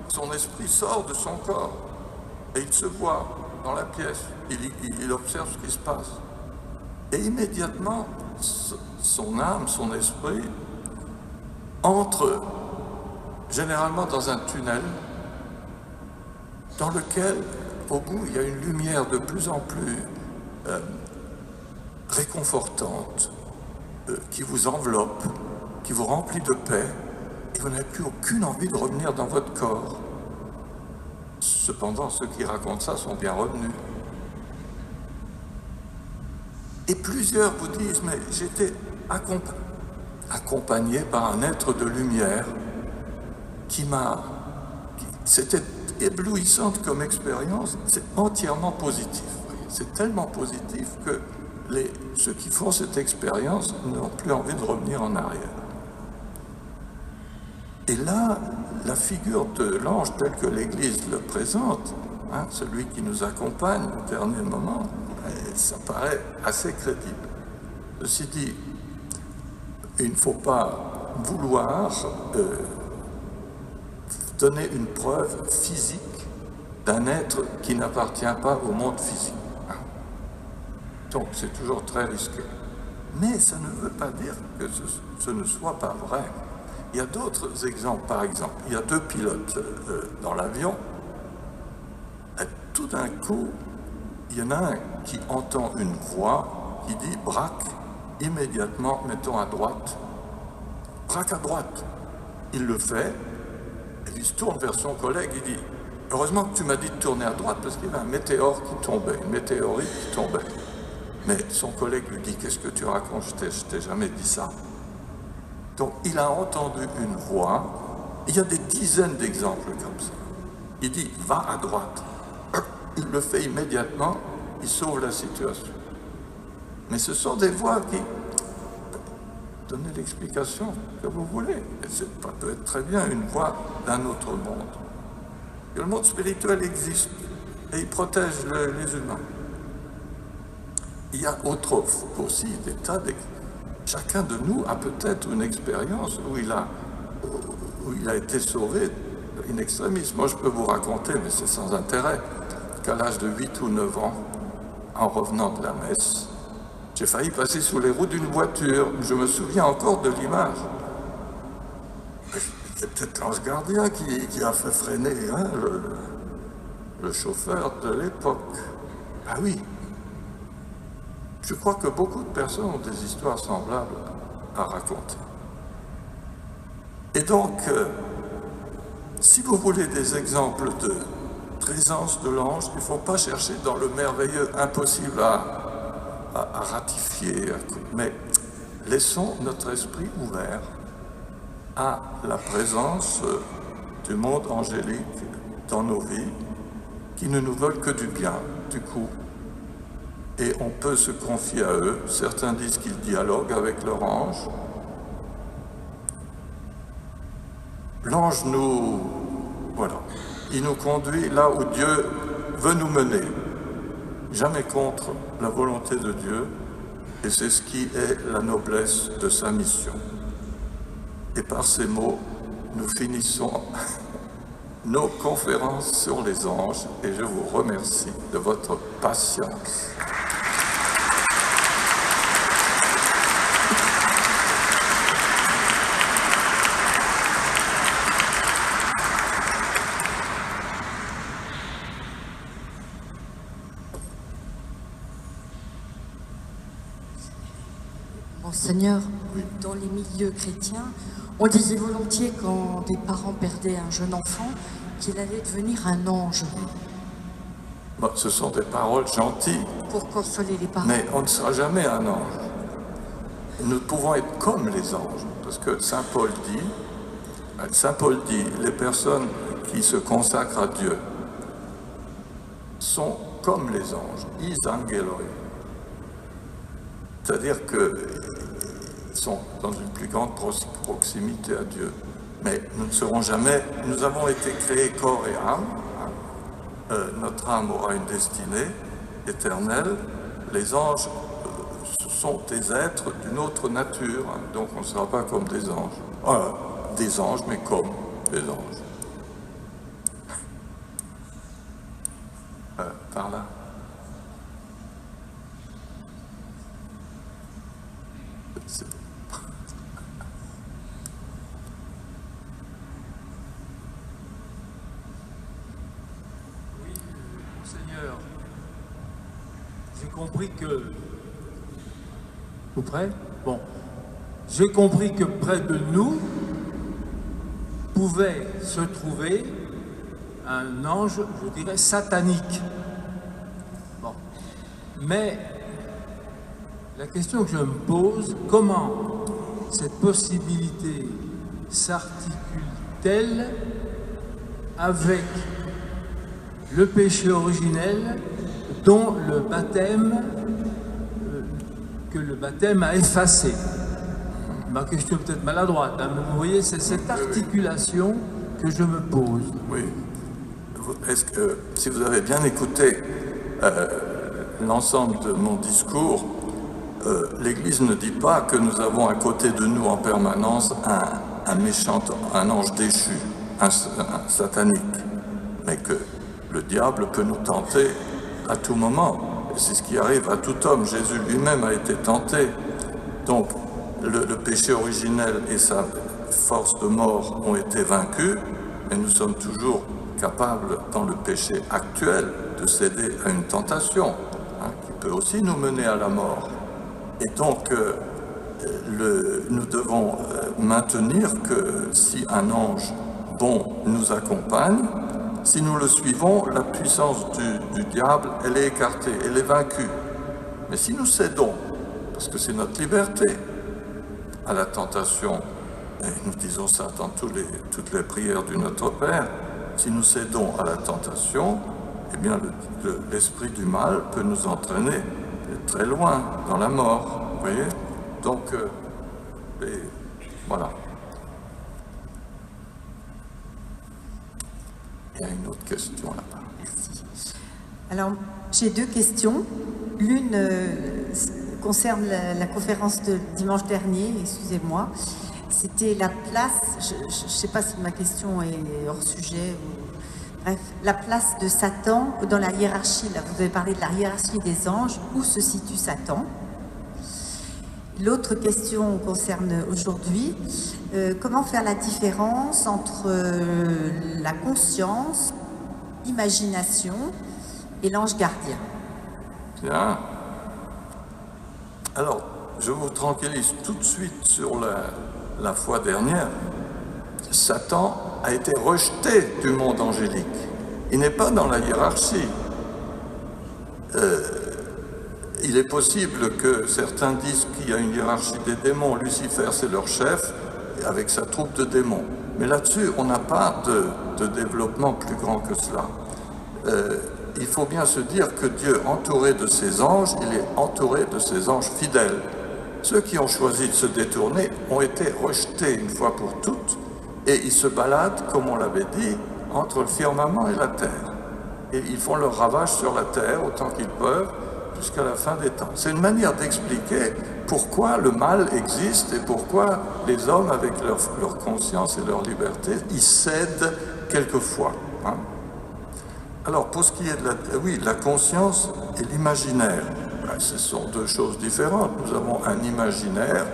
son esprit sort de son corps, et il se voit dans la pièce, il observe ce qui se passe. Et immédiatement, son âme, son esprit, entre généralement dans un tunnel dans lequel, au bout, il y a une lumière de plus en plus réconfortante qui vous enveloppe, qui vous remplit de paix, et vous n'avez plus aucune envie de revenir dans votre corps. Cependant, ceux qui racontent ça sont bien revenus. Et plusieurs vous disent, mais j'étais accompagné par un être de lumière c'était éblouissante comme expérience, c'est entièrement positif. C'est tellement positif que ceux qui font cette expérience n'ont plus envie de revenir en arrière. Et là, la figure de l'ange telle que l'Église le présente, hein, celui qui nous accompagne au dernier moment, ça paraît assez crédible. Ceci dit, il ne faut pas vouloir donner une preuve physique d'un être qui n'appartient pas au monde physique. Donc c'est toujours très risqué. Mais ça ne veut pas dire que ce ne soit pas vrai. Il y a d'autres exemples. Par exemple, il y a deux pilotes dans l'avion. Tout d'un coup, il y en a un qui entend une voix qui dit « braque », immédiatement, mettons à droite. Braque à droite. il le fait, et il se tourne vers son collègue, il dit « Heureusement que tu m'as dit de tourner à droite parce qu'il y avait un météore qui tombait, une météorite qui tombait. » Mais son collègue lui dit « Qu'est-ce que tu racontes? Je t'ai jamais dit ça. » Donc il a entendu une voix. Il y a des dizaines d'exemples comme ça. Il dit « Va à droite ». Il le fait immédiatement, il sauve la situation. Mais ce sont des voix qui... Donnez l'explication que vous voulez. Ça peut être très bien une voix d'un autre monde. Et le monde spirituel existe et il protège les humains. Il y a aussi des tas chacun de nous a peut-être une expérience où il a été sauvé in extremis. Moi, je peux vous raconter, mais c'est sans intérêt, qu'à l'âge de 8 ou 9 ans, en revenant de la messe, j'ai failli passer sous les roues d'une voiture. Je me souviens encore de l'image. C'est peut-être l'ange gardien qui a fait freiner le chauffeur de l'époque. Ah oui. Je crois que beaucoup de personnes ont des histoires semblables à raconter. Et donc, si vous voulez des exemples de présence de l'ange, il ne faut pas chercher dans le merveilleux, impossible à ratifier, mais laissons notre esprit ouvert à la présence du monde angélique dans nos vies, qui ne nous veulent que du bien, du coup. Et on peut se confier à eux. Certains disent qu'ils dialoguent avec leur ange. L'ange il nous conduit là où Dieu veut nous mener. Jamais contre la volonté de Dieu, et c'est ce qui est la noblesse de sa mission. Et par ces mots, nous finissons nos conférences sur les anges, et je vous remercie de votre patience. Monseigneur, dans les milieux chrétiens, on disait volontiers quand des parents perdaient un jeune enfant qu'il allait devenir un ange. Bon, ce sont des paroles gentilles. Pour consoler les parents. Mais on ne sera jamais un ange. Nous pouvons être comme les anges, parce que Saint Paul dit, les personnes qui se consacrent à Dieu sont comme les anges, is angeloi. C'est-à-dire qu'ils sont dans une plus grande proximité à Dieu. Mais nous ne serons jamais... Nous avons été créés corps et âme. Notre âme aura une destinée éternelle. Les anges sont des êtres d'une autre nature. Donc on ne sera pas comme des anges. Des anges, mais comme des anges. Par là. Oui, Monseigneur, j'ai compris que... Vous prêt? Bon. J'ai compris que près de nous pouvait se trouver un ange, je dirais, satanique. Bon. Mais la question que je me pose, comment cette possibilité s'articule-t-elle avec le péché originel dont le baptême, que le baptême a effacé? Ma question est peut-être maladroite, hein, mais vous voyez, c'est cette articulation que je me pose. Oui. Est-ce que, si vous avez bien écouté l'ensemble de mon discours, l'Église ne dit pas que nous avons à côté de nous en permanence un méchant, un ange déchu, un satanique, mais que le diable peut nous tenter à tout moment. Et c'est ce qui arrive à tout homme. Jésus lui-même a été tenté. Donc, le péché originel et sa force de mort ont été vaincus, mais nous sommes toujours capables, dans le péché actuel, de céder à une tentation, qui peut aussi nous mener à la mort. Et donc, nous devons maintenir que si un ange bon nous accompagne, si nous le suivons, la puissance du diable, elle est écartée, elle est vaincue. Mais si nous cédons, parce que c'est notre liberté, à la tentation, et nous disons ça dans toutes les prières du Notre Père, si nous cédons à la tentation, eh bien l'esprit du mal peut nous entraîner très loin dans la mort, vous voyez. Donc, voilà. Il y a une autre question là-bas. Merci. Alors, j'ai deux questions. L'une concerne la conférence de dimanche dernier, excusez-moi. C'était la place, je ne sais pas si ma question est hors sujet, bref, la place de Satan dans la hiérarchie. Là, vous avez parlé de la hiérarchie des anges. Où se situe Satan? L'autre question concerne aujourd'hui, comment faire la différence entre la conscience, l'imagination et l'ange gardien? Bien. Alors, je vous tranquillise tout de suite sur la fois dernière. Satan a été rejeté du monde angélique. Il n'est pas dans la hiérarchie. Il est possible que certains disent qu'il y a une hiérarchie des démons. Lucifer, c'est leur chef, avec sa troupe de démons. Mais là-dessus, on n'a pas de développement plus grand que cela. Il faut bien se dire que Dieu, entouré de ses anges, il est entouré de ses anges fidèles. Ceux qui ont choisi de se détourner ont été rejetés une fois pour toutes, et ils se baladent, comme on l'avait dit, entre le firmament et la terre. Et ils font leur ravage sur la terre autant qu'ils peuvent, jusqu'à la fin des temps. C'est une manière d'expliquer pourquoi le mal existe et pourquoi les hommes, avec leur conscience et leur liberté, ils cèdent quelquefois. Hein. Alors, pour ce qui est de la conscience et l'imaginaire, ce sont deux choses différentes. Nous avons un imaginaire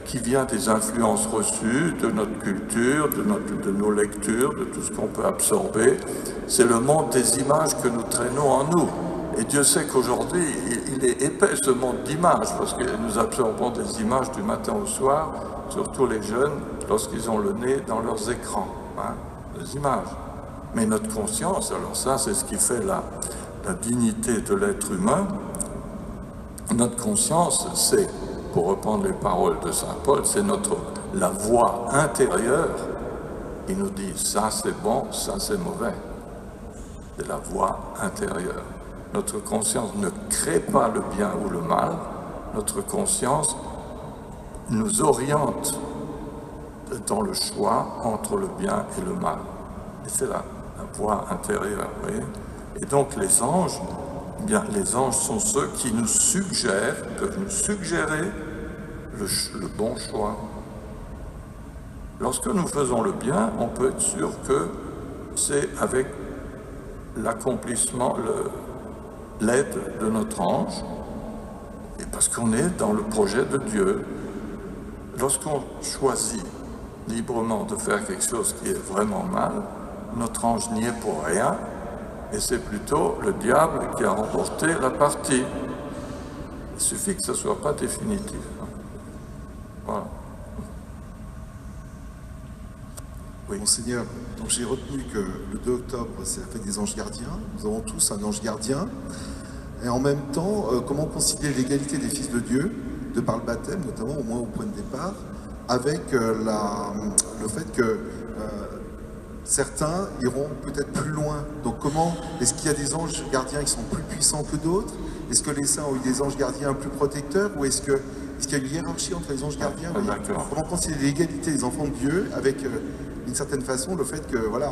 qui vient des influences reçues, de notre culture, de nos lectures, de tout ce qu'on peut absorber. C'est le monde des images que nous traînons en nous. Et Dieu sait qu'aujourd'hui, il est épais ce monde d'images, parce que nous absorbons des images du matin au soir, surtout les jeunes, lorsqu'ils ont le nez dans leurs écrans, hein, les images. Mais notre conscience, alors ça, c'est ce qui fait la dignité de l'être humain. Notre conscience, c'est, pour reprendre les paroles de saint Paul, c'est la voix intérieure qui nous dit ça c'est bon, ça c'est mauvais. C'est la voix intérieure. Notre conscience ne crée pas le bien ou le mal, notre conscience nous oriente dans le choix entre le bien et le mal. Et c'est la voix intérieure, vous voyez. Et donc les anges, eh bien, les anges sont ceux qui nous suggèrent, peuvent nous suggérer le bon choix. Lorsque nous faisons le bien, on peut être sûr que c'est avec l'accomplissement, l'aide de notre ange, et parce qu'on est dans le projet de Dieu. Lorsqu'on choisit librement de faire quelque chose qui est vraiment mal, notre ange n'y est pour rien, et c'est plutôt le diable qui a remporté la partie. Il suffit que ce ne soit pas définitif. Voilà. Oui. Monseigneur, donc j'ai retenu que le 2 octobre, c'est la fête des anges gardiens. Nous avons tous un ange gardien. Et en même temps, comment concilier l'égalité des fils de Dieu, de par le baptême, notamment au moins au point de départ, avec le fait que certains iront peut-être plus loin. Donc comment, est-ce qu'il y a des anges gardiens qui sont plus puissants que d'autres? Est-ce que les saints ont eu des anges gardiens plus protecteurs? Ou est-ce qu'il y a une hiérarchie entre les anges gardiens? Comment concilier l'égalité des enfants de Dieu avec, d'une certaine façon, le fait que, voilà,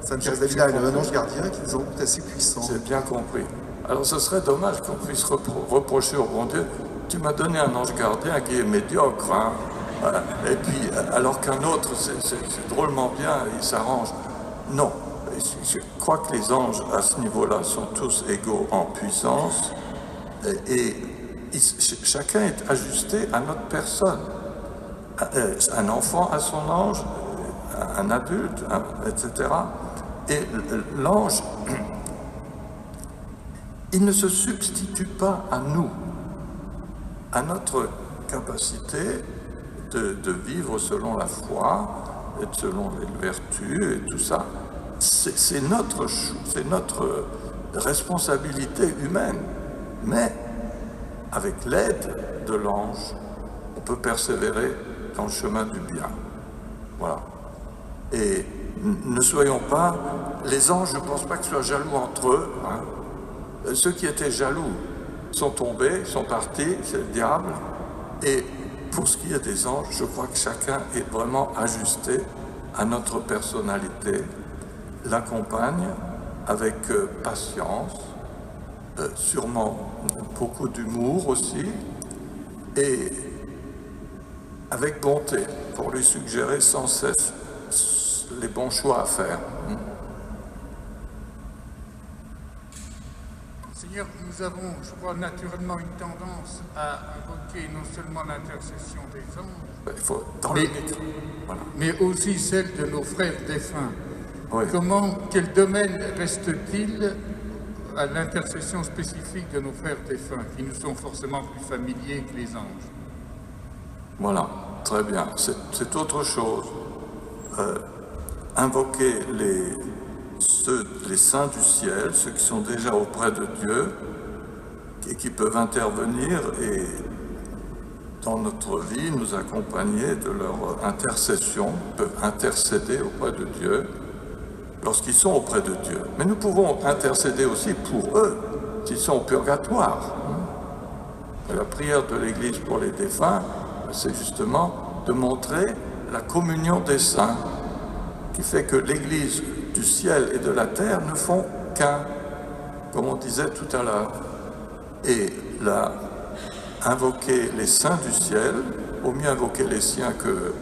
Sainte Thérèse d'Avila a un ange gardien qui est sans doute assez puissant? J'ai bien compris. Alors ce serait dommage qu'on puisse reprocher au bon Dieu, tu m'as donné un ange gardien qui est médiocre, hein. Et puis, alors qu'un autre, c'est drôlement bien, il s'arrange. Non, je crois que les anges, à ce niveau-là, sont tous égaux en puissance, et chacun est ajusté à notre personne. Un enfant a son ange, un adulte, etc. Et l'ange, il ne se substitue pas à nous, à notre capacité de vivre selon la foi, et selon les vertus et tout ça. C'est notre responsabilité humaine. Mais avec l'aide de l'ange, on peut persévérer dans le chemin du bien. Voilà. Et ne soyons pas... Les anges, je ne pense pas qu'ils soient jaloux entre eux. Hein. Ceux qui étaient jaloux sont tombés, sont partis, c'est le diable. Et pour ce qui est des anges, je crois que chacun est vraiment ajusté à notre personnalité, l'accompagne avec patience, sûrement beaucoup d'humour aussi, et avec bonté, pour lui suggérer sans cesse les bons choix à faire. Seigneur, nous avons, je crois, naturellement une tendance à invoquer non seulement l'intercession des anges, Il faut, voilà. mais aussi celle de nos frères défunts. Oui. Quel domaine reste-t-il à l'intercession spécifique de nos frères défunts, qui nous sont forcément plus familiers que les anges? Voilà, très bien. C'est autre chose. Invoquer les saints du ciel, ceux qui sont déjà auprès de Dieu et qui peuvent intervenir et dans notre vie nous accompagner de leur intercession, peuvent intercéder auprès de Dieu lorsqu'ils sont auprès de Dieu. Mais nous pouvons intercéder aussi pour eux, s'ils sont au purgatoire. Et la prière de l'Église pour les défunts, c'est justement de montrer la communion des saints, qui fait que l'Église du ciel et de la terre ne font qu'un, comme on disait tout à l'heure. Et là, invoquer les saints du ciel, au mieux invoquer les siens que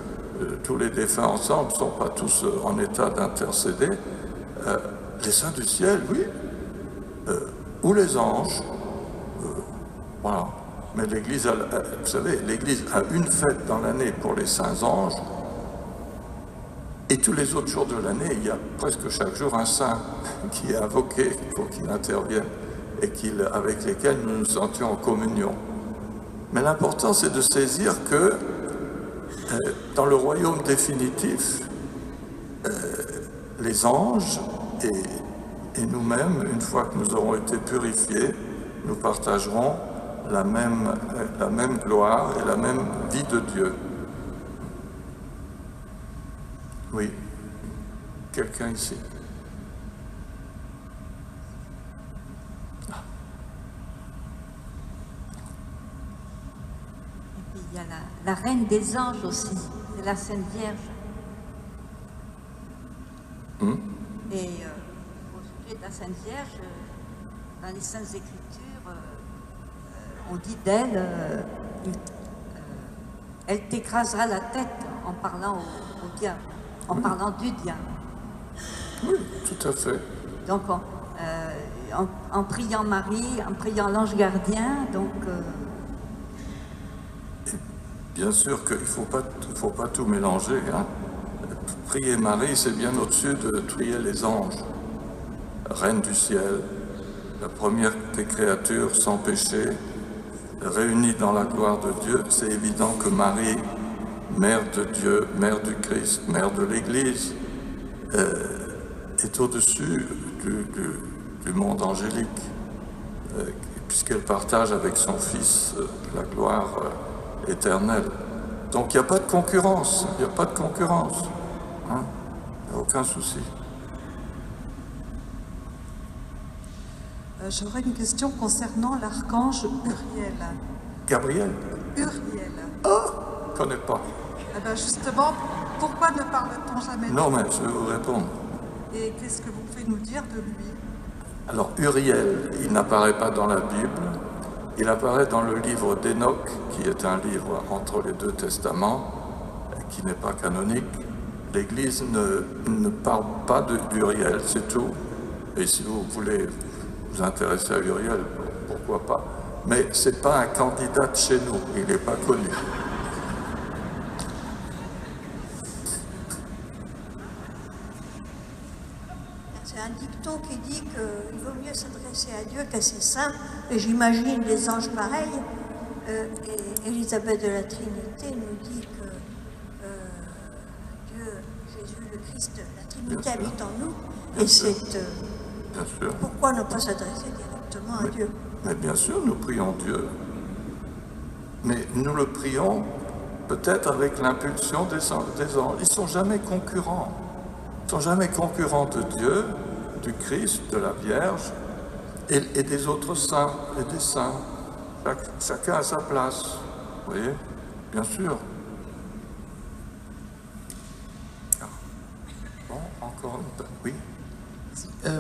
tous les défunts ensemble ne sont pas tous en état d'intercéder. Les saints du ciel, oui, ou les anges, voilà. Mais l'Église, vous savez, l'Église a une fête dans l'année pour les saints anges, et tous les autres jours de l'année, il y a presque chaque jour un saint qui est invoqué, il faut qu'il intervienne, et avec lesquels nous nous sentions en communion. Mais l'important, c'est de saisir que dans le royaume définitif, les anges et nous-mêmes, une fois que nous aurons été purifiés, nous partagerons la même gloire et la même vie de Dieu. Oui, quelqu'un ici. Et puis il y a la Reine des Anges aussi, c'est la Sainte Vierge. Et au sujet de la Sainte Vierge, dans les Saintes Écritures, on dit d'elle, elle t'écrasera la tête en parlant au diable, en parlant du diable. Oui, tout à fait. Donc, en priant Marie, en priant l'ange gardien, donc... Bien sûr qu'il ne faut pas tout mélanger. Hein. Prier Marie, c'est bien au-dessus de prier les anges. Reine du ciel, la première des créatures sans péché, réunie dans la gloire de Dieu, c'est évident que Marie, mère de Dieu, mère du Christ, mère de l'Église, est au-dessus du monde angélique, puisqu'elle partage avec son Fils la gloire éternelle. Donc il n'y a pas de concurrence, il n'y a pas de concurrence. Hein? Il n'y a aucun souci. J'aurais une question concernant l'archange Uriel. Gabriel? Uriel. Ah, je ne connais pas. Eh bien justement, pourquoi ne parle-t-on jamais de lui? Non, mais je vais vous répondre. Et qu'est-ce que vous pouvez nous dire de lui? Alors, Uriel, il n'apparaît pas dans la Bible, il apparaît dans le livre d'Enoch, qui est un livre entre les deux testaments, qui n'est pas canonique. L'Église ne parle pas d'Uriel, c'est tout. Et si vous voulez vous intéresser à Uriel, pourquoi pas. Mais ce n'est pas un candidat de chez nous, il n'est pas connu. C'est un dicton qui dit qu'il vaut mieux s'adresser à Dieu qu'à ses saints, et j'imagine des anges pareils, et Élisabeth de la Trinité nous dit que Dieu, Jésus, le Christ, la Trinité habite en nous. Et c'est pourquoi ne pas s'adresser directement à Dieu? Mais bien sûr, nous prions Dieu. Mais nous le prions peut-être avec l'impulsion des anges. Ils ne sont jamais concurrents. Ils ne sont jamais concurrents de Dieu, du Christ, de la Vierge et des autres saints et des saints. Chacun à sa place. Vous voyez? Bien sûr. Bon, encore une... Oui.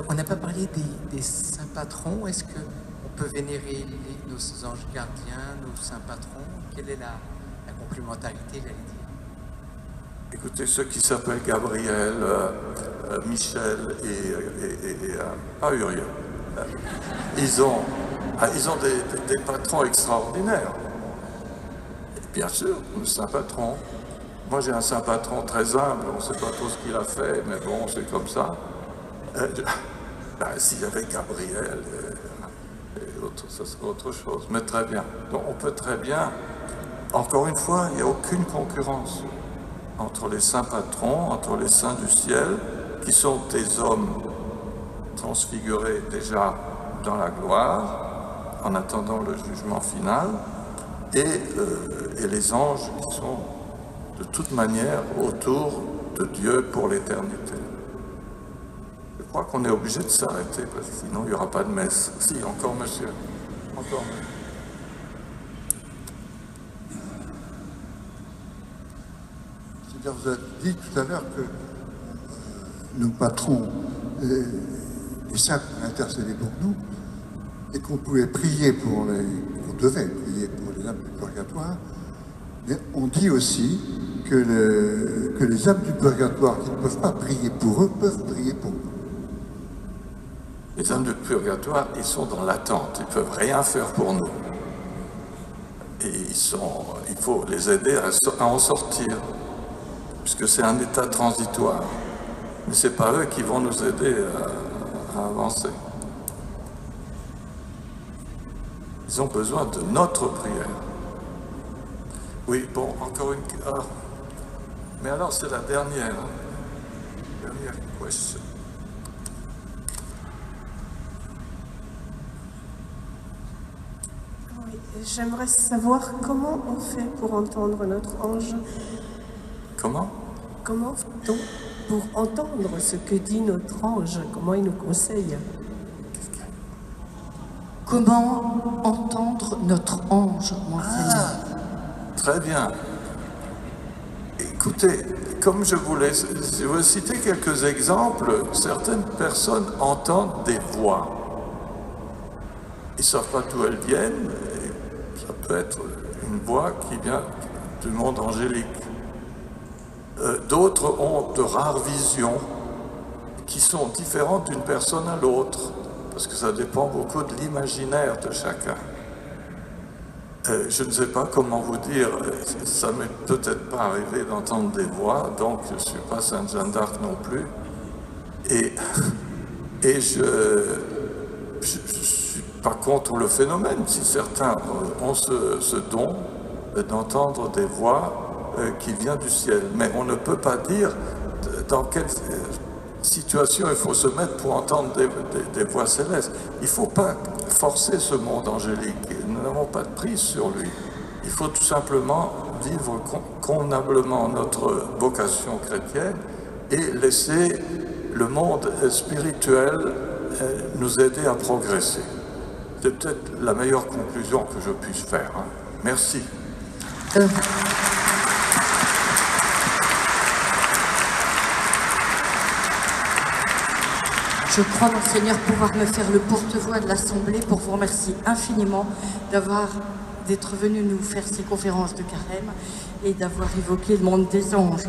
On n'a pas parlé des saints patrons. Est-ce qu'on peut vénérer nos anges gardiens, nos saints patrons? Quelle est la complémentarité, j'allais dire? Écoutez, ceux qui s'appellent Gabriel, Michel et pas Uriel, ils ont des patrons extraordinaires. Et bien sûr, le saint patron. Moi, j'ai un saint patron très humble. On ne sait pas trop ce qu'il a fait, mais bon, c'est comme ça. S'il y avait Gabriel et autres, ça serait autre chose. Mais très bien. Donc, on peut très bien. Encore une fois, il n'y a aucune concurrence entre les saints patrons, entre les saints du ciel, qui sont des hommes transfigurés déjà dans la gloire, en attendant le jugement final, et les anges qui sont de toute manière autour de Dieu pour l'éternité. Je crois qu'on est obligé de s'arrêter, parce que sinon il n'y aura pas de messe. Si, encore monsieur. Encore. Vous avez dit tout à l'heure que nos patrons, les saints intercédaient pour nous et qu'on pouvait prier qu'on devait prier pour les âmes du purgatoire. Mais on dit aussi que les âmes du purgatoire qui ne peuvent pas prier pour eux peuvent prier pour nous. Les âmes du purgatoire, ils sont dans l'attente, ils ne peuvent rien faire pour nous. Et il faut les aider à en sortir. Puisque c'est un état transitoire. Mais ce n'est pas eux qui vont nous aider à avancer. Ils ont besoin de notre prière. Oui, bon, encore une... Ah. Mais alors, c'est la dernière. Dernière question. Oui, j'aimerais savoir comment on fait pour entendre notre ange. Comment? Comment fait-on pour entendre ce que dit notre ange? Comment il nous conseille? Comment entendre notre ange, monseigneur? Très bien. Écoutez, comme je voulais citer quelques exemples, certaines personnes entendent des voix. Ils ne savent pas d'où elles viennent, et ça peut être une voix qui vient du monde angélique. D'autres ont de rares visions qui sont différentes d'une personne à l'autre, parce que ça dépend beaucoup de l'imaginaire de chacun. Je ne sais pas comment vous dire, ça m'est peut-être pas arrivé d'entendre des voix, donc je ne suis pas Sainte Jeanne d'Arc non plus. Et je ne suis pas contre le phénomène, si certains ont ce don d'entendre des voix qui vient du ciel. Mais on ne peut pas dire dans quelle situation il faut se mettre pour entendre des voix célestes. Il ne faut pas forcer ce monde angélique. Nous n'avons pas de prise sur lui. Il faut tout simplement vivre convenablement notre vocation chrétienne et laisser le monde spirituel nous aider à progresser. C'est peut-être la meilleure conclusion que je puisse faire. Hein. Merci. Je crois, monseigneur, pouvoir me faire le porte-voix de l'Assemblée pour vous remercier infiniment d'être venu nous faire ces conférences de carême et d'avoir évoqué le monde des anges.